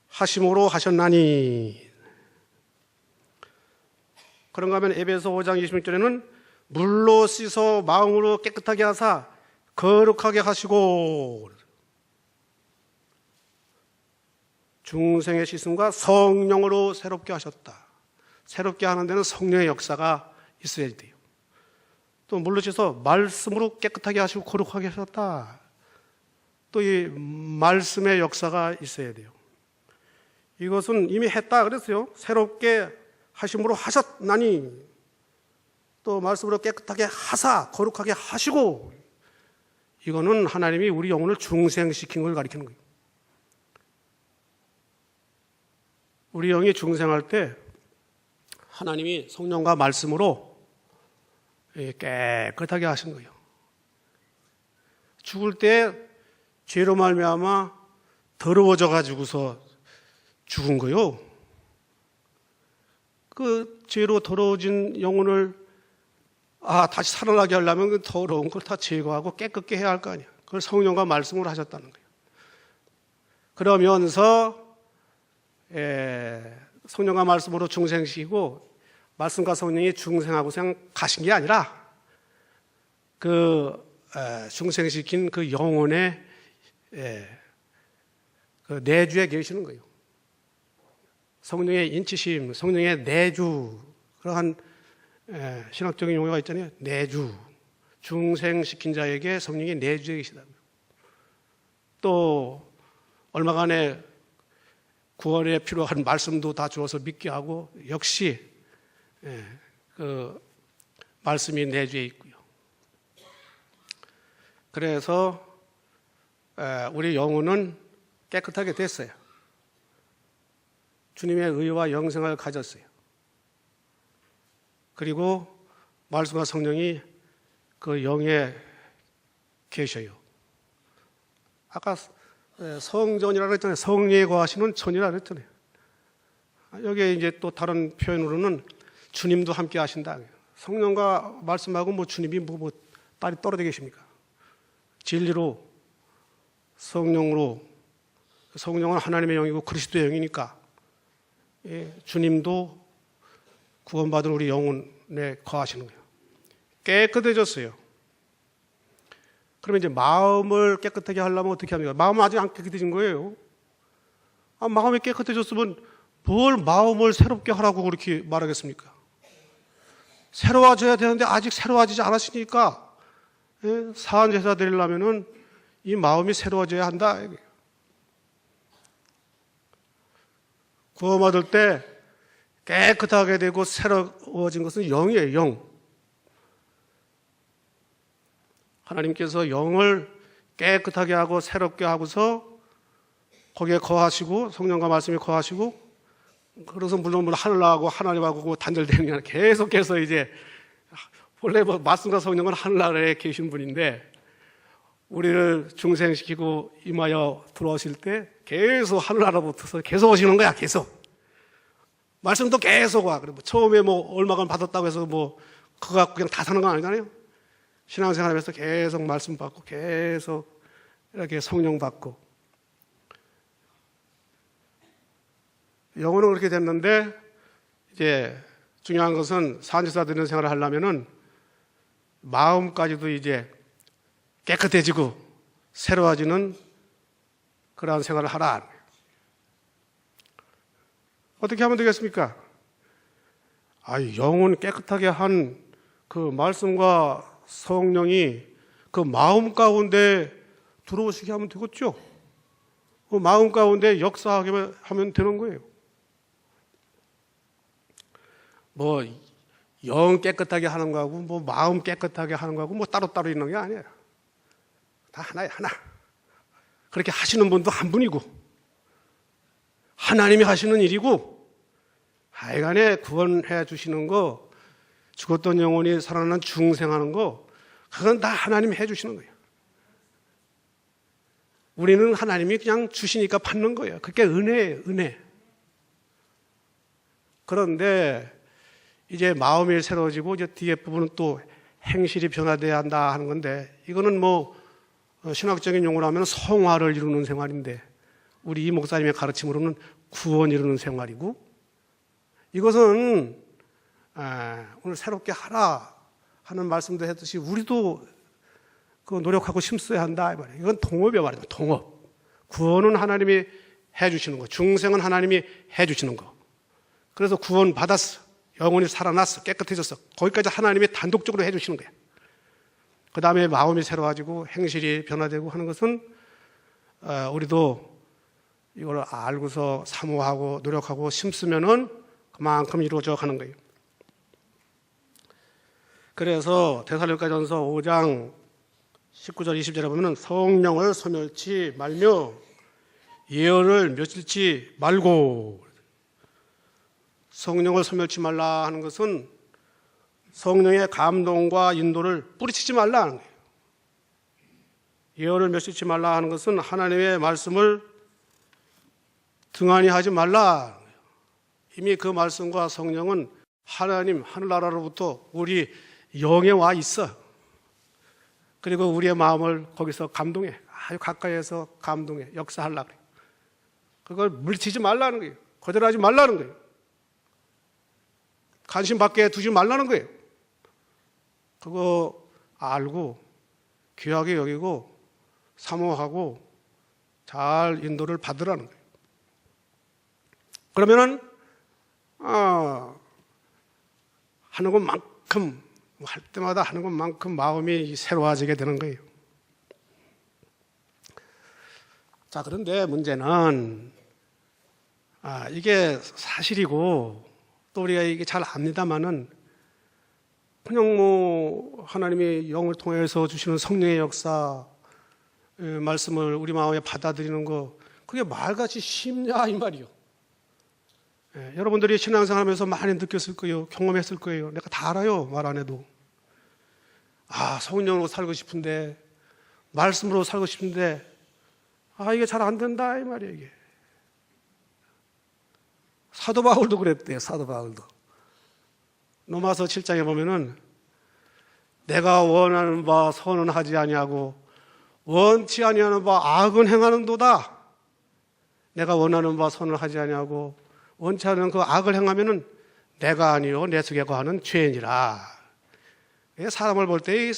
하심으로 하셨나니. 그런가 하면 에베소 5장 26절에는 물로 씻어 마음으로 깨끗하게 하사 거룩하게 하시고 중생의 씻음과 성령으로 새롭게 하셨다. 새롭게 하는 데는 성령의 역사가 있어야 돼요. 또 물로 씻어 말씀으로 깨끗하게 하시고 거룩하게 하셨다. 또 이 말씀의 역사가 있어야 돼요. 이것은 이미 했다 그랬어요. 새롭게 하심으로 하셨나니 또 말씀으로 깨끗하게 하사 거룩하게 하시고 이거는 하나님이 우리 영혼을 중생시킨 걸 가리키는 거예요. 우리 영이 중생할 때 하나님이 성령과 말씀으로 깨끗하게 하신 거예요. 죽을 때 죄로 말미암아 더러워져 가지고서 죽은 거요. 그 죄로 더러워진 영혼을 다시 살아나게 하려면 그 더러운 걸 다 제거하고 깨끗게 해야 할 거 아니야. 그걸 성령과 말씀으로 하셨다는 거예요. 그러면서 성령과 말씀으로 중생시키고 말씀과 성령이 중생하고 그냥 가신 게 아니라 그 중생시킨 그 영혼의 그 내주에 계시는 거예요. 성령의 인치심, 성령의 내주, 그러한 신학적인 용어가 있잖아요. 내주, 중생시킨 자에게 성령이 내주에 계시다고요. 또 얼마간에 구원에 필요한 말씀도 다 주어서 믿게 하고 역시 그 말씀이 내주에 있고요. 그래서 우리 영혼은 깨끗하게 됐어요. 주님의 의와 영생을 가졌어요. 그리고 말씀과 성령이 그 영에 계셔요. 아까 성전이라고 그랬잖아요. 성리에 거하시는 전이라고 그랬잖아요. 여기에 이제 또 다른 표현으로는 주님도 함께 하신다. 성령과 말씀하고 뭐 주님이 뭐 딸이 떨어져 계십니까? 진리로 성령으로, 성령은 하나님의 영이고 그리스도의 영이니까 주님도 구원받은 우리 영혼에 거하시는 거예요. 깨끗해졌어요. 그러면 이제 마음을 깨끗하게 하려면 어떻게 합니까? 마음은 아직 안 깨끗해진 거예요. 마음이 깨끗해졌으면 뭘 마음을 새롭게 하라고 그렇게 말하겠습니까? 새로워져야 되는데 아직 새로워지지 않았으니까 사한 제사 드리려면은 이 마음이 새로워져야 한다. 구원받을 때 깨끗하게 되고 새로워진 것은 영이에요, 영. 하나님께서 영을 깨끗하게 하고 새롭게 하고서 거기에 거하시고 성령과 말씀이 거하시고 그래서 물론 하늘나라하고 하나님하고 단절되는 게 아니라 계속해서 이제 원래 말씀과 성령은 하늘나라에 계신 분인데 우리를 중생시키고 임하여 들어오실 때 계속 하늘나라부터서 계속 오시는 거야. 계속 말씀도 계속 와. 그래 처음에 얼마간 받았다고 해서 그거 갖고 그냥 다 사는 건 아니잖아요. 신앙생활하면서 계속 말씀 받고 계속 이렇게 성령 받고 영어는 그렇게 됐는데 이제 중요한 것은 산지사 드리는 생활을 하려면은 마음까지도 이제 깨끗해지고 새로워지는 그러한 생활을 하라. 어떻게 하면 되겠습니까? 영은 깨끗하게 한 그 말씀과 성령이 그 마음 가운데 들어오시게 하면 되겠죠. 그 마음 가운데 역사하게 하면 되는 거예요. 영 깨끗하게 하는 거하고 마음 깨끗하게 하는 거하고 따로따로 있는 게 아니에요. 다 하나예요, 하나. 그렇게 하시는 분도 한 분이고 하나님이 하시는 일이고 하여간에 구원해 주시는 거 죽었던 영혼이 살아나는 중생하는 거 그건 다 하나님이 해 주시는 거예요. 우리는 하나님이 그냥 주시니까 받는 거예요. 그게 은혜예요, 은혜. 그런데 이제 마음이 새로워지고 이제 뒤에 부분은 또 행실이 변화돼야 한다 하는 건데 이거는 신학적인 용어로 하면 성화를 이루는 생활인데 우리 이 목사님의 가르침으로는 구원 이루는 생활이고 이것은 오늘 새롭게 하라 하는 말씀도 했듯이 우리도 그 노력하고 힘써야 한다. 이건 동업이야 말이야. 동업. 구원은 하나님이 해주시는 거. 중생은 하나님이 해주시는 거. 그래서 구원 받았어. 영혼이 살아났어. 깨끗해졌어. 거기까지 하나님이 단독적으로 해주시는 거야. 그 다음에 마음이 새로워지고 행실이 변화되고 하는 것은 우리도 이걸 알고서 사모하고 노력하고 힘쓰면은 그만큼 이루어져 가는 거예요. 그래서 데살로니가전서 5장 19절 20절에 보면 성령을 소멸치 말며 예언을 며칠치 말고 성령을 소멸치 말라 하는 것은 성령의 감동과 인도를 뿌리치지 말라 하는 거예요. 예언을 며칠치 말라 하는 것은 하나님의 말씀을 등한히 하지 말라 하는 거예요. 이미 그 말씀과 성령은 하나님 하늘나라로부터 우리 영에 와 있어. 그리고 우리의 마음을 거기서 감동해. 아주 가까이에서 감동해. 역사하려고 그래요. 그걸 물리치지 말라는 거예요. 거절하지 말라는 거예요. 관심 밖에 두지 말라는 거예요. 그거 알고 귀하게 여기고 사모하고 잘 인도를 받으라는 거예요. 그러면은 하는 것만큼 할 때마다 하는 것만큼 마음이 새로워지게 되는 거예요. 자, 그런데 문제는 이게 사실이고 또 우리가 이게 잘 압니다만은 그냥 하나님이 영을 통해서 주시는 성령의 역사 말씀을 우리 마음에 받아들이는 거 그게 말같이 쉽냐 이 말이요. 여러분들이 신앙생활하면서 많이 느꼈을 거예요. 경험했을 거예요. 내가 다 알아요. 말 안 해도. 성령으로 살고 싶은데 말씀으로 살고 싶은데 이게 잘 안 된다 이 말이에요. 이게 사도 바울도 그랬대요. 사도 바울도 로마서 7장에 보면은 내가 원하는 바 선은 하지 아니하고 원치 아니하는 바 악은 행하는도다. 내가 원하는 바 선을 하지 아니하고 원치 않은 그 악을 행하면은 내가 아니요 내 속에 거하는 죄인이라. 사람을 볼 때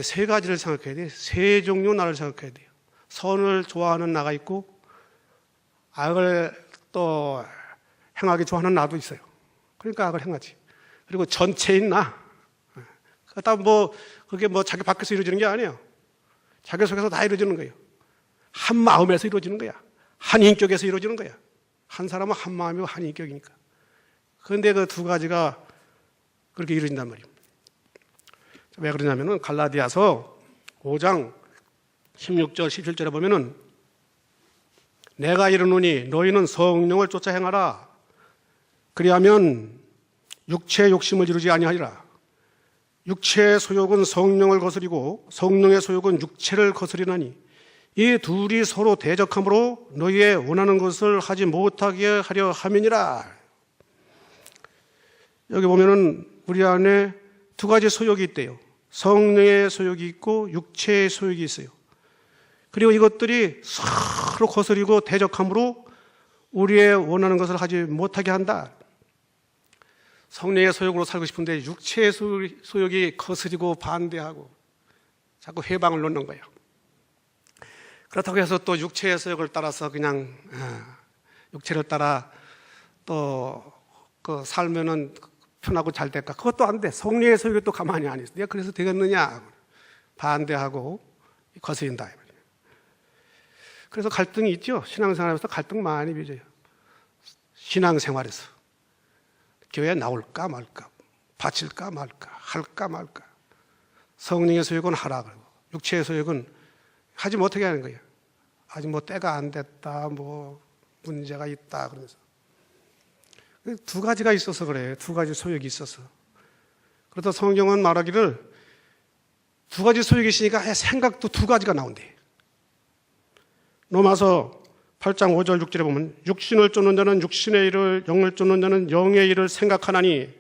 세 가지를 생각해야 돼요. 세 종류 나를 생각해야 돼요. 선을 좋아하는 나가 있고 악을 또 행하기 좋아하는 나도 있어요. 그러니까 악을 행하지. 그리고 전체인 나. 그렇다 그게 자기 밖에서 이루어지는 게 아니에요. 자기 속에서 다 이루어지는 거예요. 한 마음에서 이루어지는 거야. 한 인격에서 이루어지는 거야. 한 사람은 한 마음이고 한 인격이니까. 그런데 그 두 가지가 그렇게 이루어진단 말이에요. 왜 그러냐면은 갈라디아서 5장 16절 17절에 보면은 내가 이르노니 너희는 성령을 쫓아 행하라. 그리하면 육체의 욕심을 이루지 아니하리라. 육체의 소욕은 성령을 거스리고 성령의 소욕은 육체를 거스리나니 이 둘이 서로 대적함으로 너희의 원하는 것을 하지 못하게 하려 함이니라. 여기 보면은 우리 안에 두 가지 소욕이 있대요. 성령의 소욕이 있고 육체의 소욕이 있어요. 그리고 이것들이 서로 거스리고 대적함으로 우리의 원하는 것을 하지 못하게 한다. 성령의 소욕으로 살고 싶은데 육체의 소욕이 거스리고 반대하고 자꾸 회방을 놓는 거예요. 그렇다고 해서 또 육체의 소욕을 따라서 그냥 육체를 따라 또 살면은 편하고 잘 될까? 그것도 안 돼. 성령의 소욕이 또 가만히 안 있어. 내가 그래서 되겠느냐? 반대하고 거스린다. 그래서 갈등이 있죠. 신앙생활에서 갈등 많이 빚어요. 신앙생활에서 교회에 나올까 말까, 바칠까 말까, 할까 말까. 성령의 소욕은 하라 그러고 육체의 소욕은 하지 못하게 하는 거예요. 아직 때가 안 됐다, 문제가 있다 그러면서. 두 가지가 있어서 그래요. 두 가지 소욕이 있어서. 그래서 성경은 말하기를 두 가지 소욕이 있으니까 생각도 두 가지가 나온대. 로마서 8장 5절 6절에 보면 육신을 쫓는 자는 육신의 일을, 영을 쫓는 자는 영의 일을 생각하나니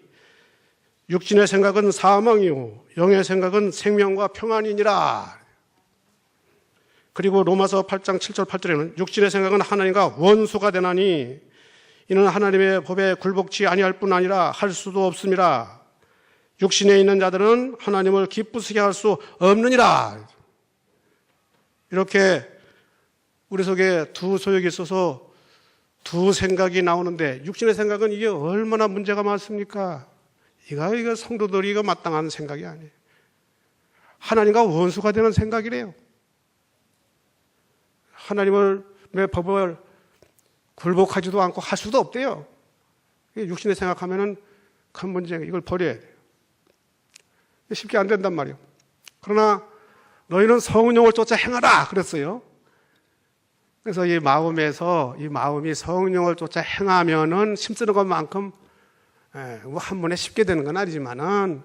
육신의 생각은 사망이요 영의 생각은 생명과 평안이니라. 그리고 로마서 8장 7절 8절에는 육신의 생각은 하나님과 원수가 되나니 이는 하나님의 법에 굴복치 아니할 뿐 아니라 할 수도 없음이라. 육신에 있는 자들은 하나님을 기쁘시게 할 수 없느니라. 이렇게 우리 속에 두 소욕이 있어서 두 생각이 나오는데 육신의 생각은 이게 얼마나 문제가 많습니까? 이거 성도들이 이거 마땅한 생각이 아니에요. 하나님과 원수가 되는 생각이래요. 하나님의 법을 굴복하지도 않고 할 수도 없대요. 육신의 생각하면은 큰 문제예요. 이걸 버려야 돼요. 쉽게 안 된단 말이에요. 그러나 너희는 성령을 쫓아 행하라 그랬어요. 그래서 이 마음이 성령을 쫓아 행하면은 힘쓰는 것만큼 한 번에 쉽게 되는 건 아니지만은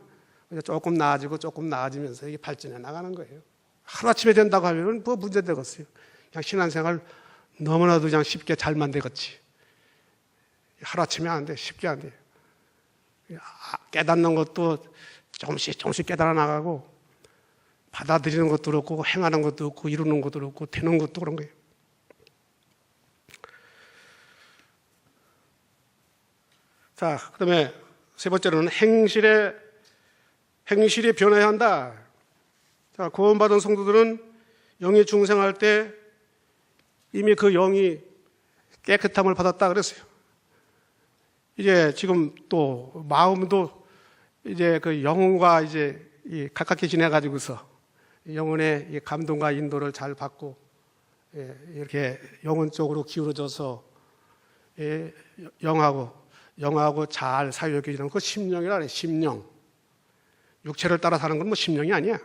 조금 나아지면서 이게 발전해 나가는 거예요. 하루아침에 된다고 하면은 문제 되겠어요. 그냥 신앙생활 너무나도 그냥 쉽게 잘만 되겠지. 하루아침에 안 돼. 쉽게 안 돼. 깨닫는 것도 조금씩 깨달아 나가고 받아들이는 것도 그렇고 행하는 것도 그렇고 이루는 것도 그렇고 되는 것도 그런 거예요. 자, 그 다음에 세 번째로는 행실이 변해야 한다. 자, 구원받은 성도들은 영이 중생할 때 이미 그 영이 깨끗함을 받았다 그랬어요. 이제 지금 또 마음도 이제 그 영혼과 이제 가깝게 지내가지고서 영혼의 감동과 인도를 잘 받고 이렇게 영혼 쪽으로 기울어져서 영하고 잘 사이좋게 지내는 그 심령이라 그래. 심령. 육체를 따라 사는 건 심령이 아니야.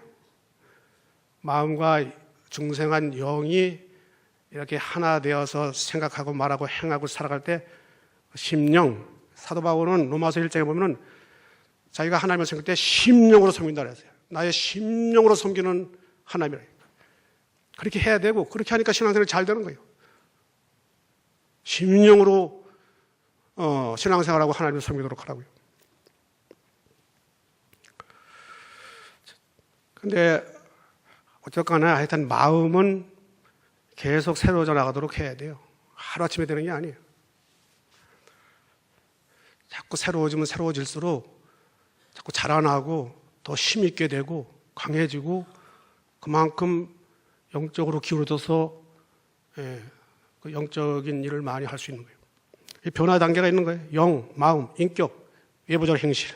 마음과 중생한 영이 이렇게 하나 되어서 생각하고 말하고 행하고 살아갈 때 심령. 사도 바울은 로마서 1장에 보면은 자기가 하나님을 섬길 때 심령으로 섬긴다 그랬어요. 나의 심령으로 섬기는 하나님이라. 그렇게 해야 되고 그렇게 하니까 신앙생활이 잘 되는 거예요. 심령으로 신앙생활하고 하나님을 섬기도록 하라고요. 근데 어쨌거나 하여튼 마음은 계속 새로워져 나가도록 해야 돼요. 하루아침에 되는 게 아니에요. 자꾸 새로워지면 새로워질수록 자꾸 자라나고 더 힘있게 되고 강해지고 그만큼 영적으로 기울어져서 그 영적인 일을 많이 할 수 있는 거예요. 이 변화 단계가 있는 거예요. 영, 마음, 인격, 외부적 행실.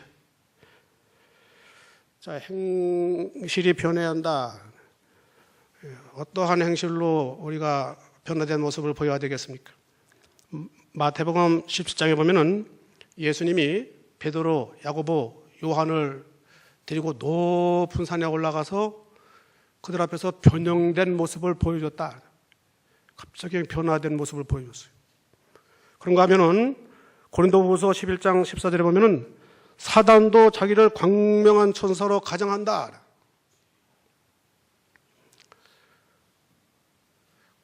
자, 행실이 변해야 한다. 어떠한 행실로 우리가 변화된 모습을 보여야 되겠습니까? 마태복음 17장에 보면은 예수님이 베드로, 야고보, 요한을 데리고 높은 산에 올라가서 그들 앞에서 변형된 모습을 보여줬다. 갑자기 변화된 모습을 보여줬어요. 그런가 하면은 고린도후서 11장 14절에 보면은 사단도 자기를 광명한 천사로 가정한다.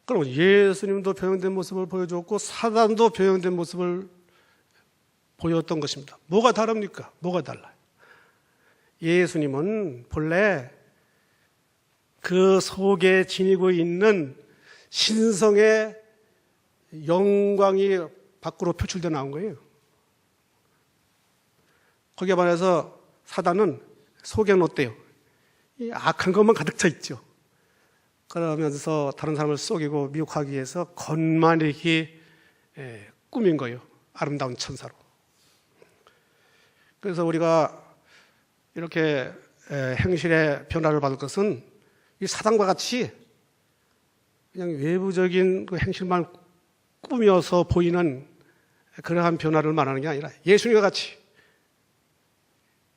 그럼 예수님도 변형된 모습을 보여줬고 사단도 변형된 모습을 보였던 것입니다. 뭐가 다릅니까? 뭐가 달라요? 예수님은 본래 그 속에 지니고 있는 신성의 영광이 밖으로 표출되어 나온 거예요. 거기에 반해서 사단은 속에는 어때요? 이 악한 것만 가득 차 있죠. 그러면서 다른 사람을 속이고 미혹하기 위해서 겉만이기 꾸민 거예요. 아름다운 천사로. 그래서 우리가 이렇게 행실의 변화를 받을 것은 이 사단과 같이 그냥 외부적인 그 행실만 꾸며서 보이는 그러한 변화를 말하는 게 아니라 예수님과 같이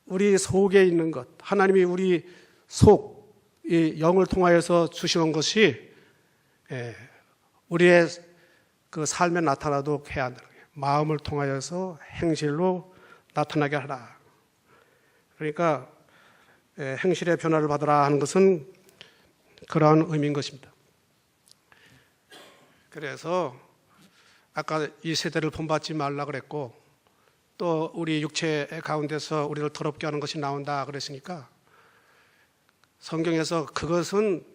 우리 속에 있는 것, 하나님이 우리 속, 이 영을 통하여서 주시는 것이 우리의 그 삶에 나타나도록 해야 한다는 거예요. 마음을 통하여서 행실로 나타나게 하라. 그러니까 행실의 변화를 받으라 하는 것은 그러한 의미인 것입니다. 그래서 아까 이 세대를 본받지 말라 그랬고 또 우리 육체 가운데서 우리를 더럽게 하는 것이 나온다 그랬으니까 성경에서 그것은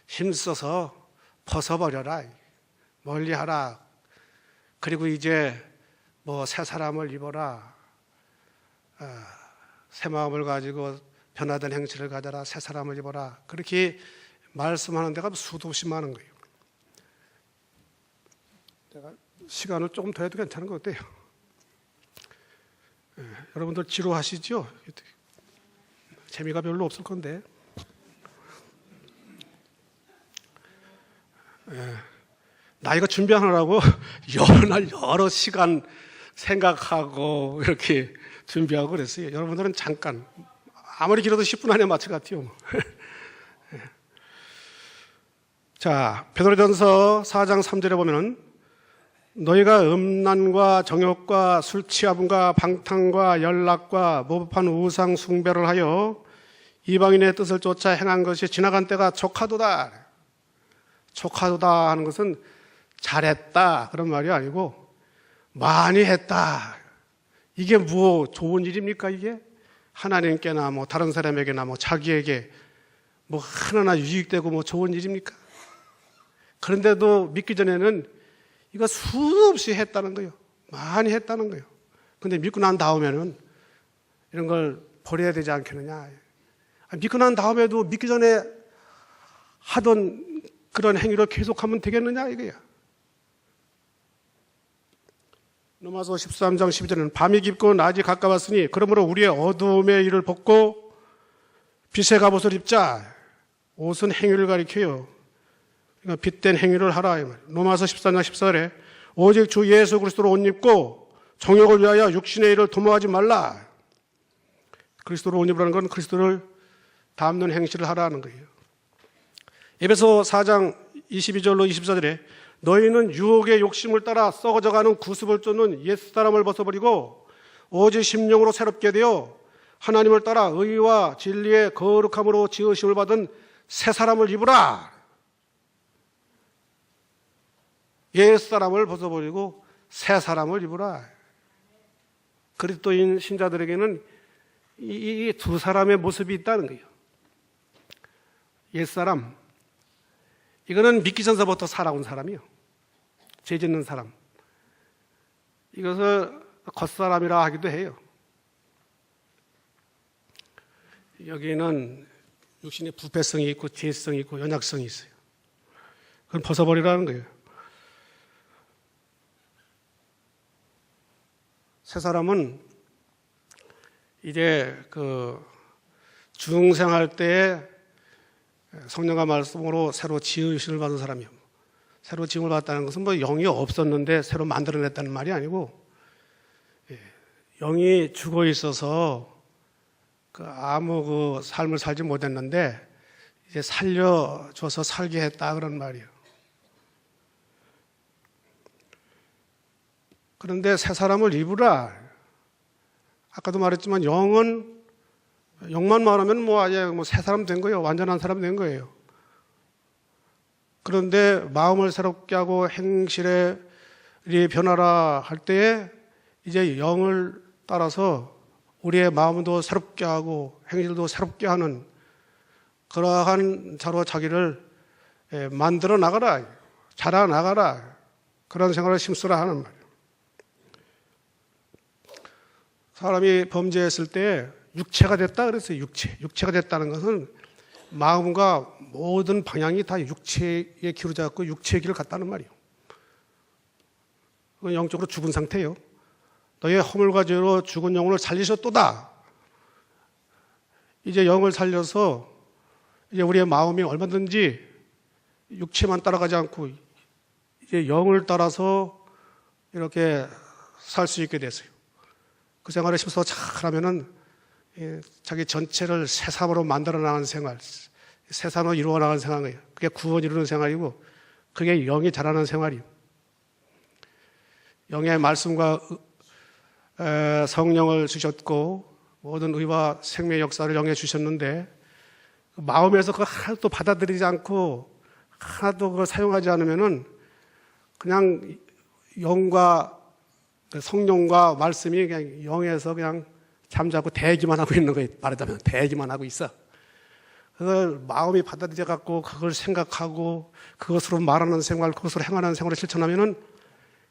힘써서 벗어버려라, 멀리하라. 그리고 이제 뭐 새 사람을 입어라, 새 마음을 가지고 변화된 행실을 가져라, 새 사람을 입어라. 그렇게 말씀하는 데가 수도 없이 많은 거예요. 내가 시간을 조금 더 해도 괜찮은 것 같아요. 여러분들 지루하시죠? 재미가 별로 없을 건데. 나 이거 준비하느라고 여러 시간 생각하고 이렇게 준비하고 그랬어요. 여러분들은 잠깐, 아무리 길어도 10분 안에 마칠 것 같아요. 자, 베드로전서 4장 3절에 보면은 너희가 음란과 정욕과 술 취함과 방탕과 연락과 모법한 우상 숭배를 하여 이방인의 뜻을 쫓아 행한 것이 지나간 때가 족하도다. 족하도다 하는 것은 잘했다 그런 말이 아니고 많이 했다. 이게 뭐 좋은 일입니까? 이게 하나님께나 뭐 다른 사람에게나 뭐 자기에게 뭐 하나나 유익되고 뭐 좋은 일입니까? 그런데도 믿기 전에는 이거 수도 없이 했다는 거예요. 많이 했다는 거예요. 근데 믿고 난 다음에는 이런 걸 버려야 되지 않겠느냐. 믿고 난 다음에도 믿기 전에 하던 그런 행위를 계속하면 되겠느냐 이거야. 로마서 13장 12절에는 밤이 깊고 낮이 가까웠으니 그러므로 우리의 어두움의 일을 벗고 빛의 갑옷을 입자. 옷은 행위를 가리켜요. 그러니까 빛된 행위를 하라. 로마서 14장 14절에 오직 주 예수 그리스도로 옷 입고 정욕을 위하여 육신의 일을 도모하지 말라. 그리스도로 옷 입으라는 건 그리스도를 닮는 행실을 하라는 거예요. 에베소 4장 22절로 24절에 너희는 유혹의 욕심을 따라 썩어져가는 구습을 쫓는 옛사람을 벗어버리고 오직 심령으로 새롭게 되어 하나님을 따라 의와 진리의 거룩함으로 지으심을 받은 새 사람을 입으라. 옛사람을 벗어버리고 새 사람을 입으라. 그리스도인 신자들에게는 이 두 사람의 모습이 있다는 거예요. 옛사람, 이거는 믿기 전서부터 살아온 사람이요. 죄 짓는 사람. 이것을 겉사람이라 하기도 해요. 여기는 육신의 부패성이 있고 죄성이 있고 연약성이 있어요. 그건 벗어버리라는 거예요. 새 사람은 이제 그 중생할 때에 성령과 말씀으로 새로 지으심을 받은 사람이요. 새로 지음을 받았다는 것은 뭐 영이 없었는데 새로 만들어냈다는 말이 아니고, 영이 죽어 있어서 아무 그 삶을 살지 못했는데 이제 살려줘서 살게 했다 그런 말이에요. 그런데 새 사람을 입으라. 아까도 말했지만 영만 말하면 뭐 아예 뭐 새 사람 된 거예요. 완전한 사람 된 거예요. 그런데 마음을 새롭게 하고 행실의 변화라 할 때에 이제 영을 따라서 우리의 마음도 새롭게 하고 행실도 새롭게 하는 그러한 자로 자기를 만들어 나가라, 자라 나가라, 그런 생활을 심쓰라 하는 말이에요. 사람이 범죄했을 때 육체가 됐다 그랬어요. 육체가 됐다는 것은 마음과 모든 방향이 다 육체의 길을 잡고 육체의 길을 갔다는 말이에요. 그건 영적으로 죽은 상태예요. 너의 허물과 죄로 죽은 영혼을 살리셨도다. 이제 영을 살려서 이제 우리의 마음이 얼마든지 육체만 따라가지 않고 이제 영을 따라서 이렇게 살 수 있게 됐어요. 그 생활을 심어서 잘하면은 자기 전체를 새삼으로 만들어 나가는 생활, 새삼으로 이루어 나가는 생활이에요. 그게 구원 이루는 생활이고, 그게 영이 자라는 생활이에요. 영의 말씀과 성령을 주셨고 모든 의와 생명의 역사를 영에 주셨는데 마음에서 그걸 하나도 받아들이지 않고 하나도 그걸 사용하지 않으면은 그냥 영과 성령과 말씀이 그냥 영에서 그냥 잠자고 대기만 하고 있는 거예요. 말하자면 대기만 하고 있어. 그걸 마음이 받아들여 갖고 그걸 생각하고 그것으로 말하는 생활, 그것으로 행하는 생활을 실천하면은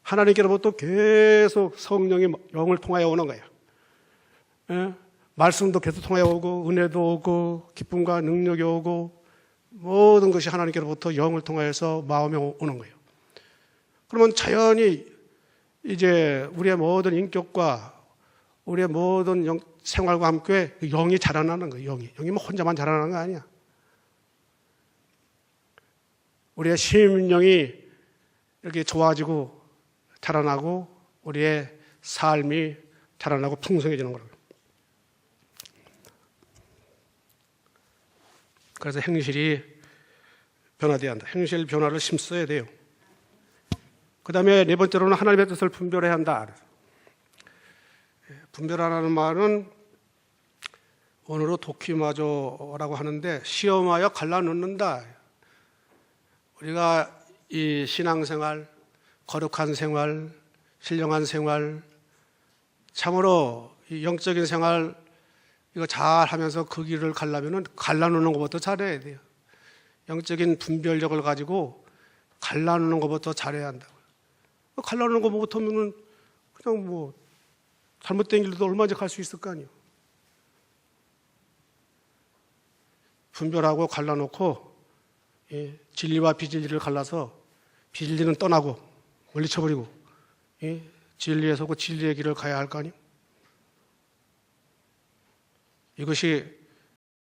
하나님께로부터 계속 성령이 영을 통하여 오는 거예요. 예? 말씀도 계속 통하여 오고 은혜도 오고 기쁨과 능력이 오고 모든 것이 하나님께로부터 영을 통하여서 마음에 오는 거예요. 그러면 자연히 이제 우리의 모든 인격과 우리의 모든 생활과 함께 영이 자라나는 거예요. 영이 뭐 혼자만 자라나는 거 아니야. 우리의 심령이 이렇게 좋아지고 자라나고 우리의 삶이 자라나고 풍성해지는 거라고요. 그래서 행실이 변화돼야 한다. 행실 변화를 심써야 돼요. 그 다음에 네 번째로는 하나님의 뜻을 분별해야 한다. 분별하라는 말은 원어로 도키마조라고 하는데 시험하여 갈라놓는다. 우리가 이 신앙생활, 거룩한 생활, 신령한 생활, 참으로 이 영적인 생활 이거 잘 하면서 그 길을 가려면은 갈라놓는 것부터 잘해야 돼요. 영적인 분별력을 가지고 갈라놓는 것부터 잘해야 한다고요. 갈라놓는 거 못하면은 그냥 뭐 잘못된 길도 얼마든지 갈 수 있을 거 아니에요. 분별하고 갈라놓고 진리와 비진리를 갈라서 비진리는 떠나고 멀리쳐버리고 진리에 서고 진리의 길을 가야 할 거 아니에요. 이것이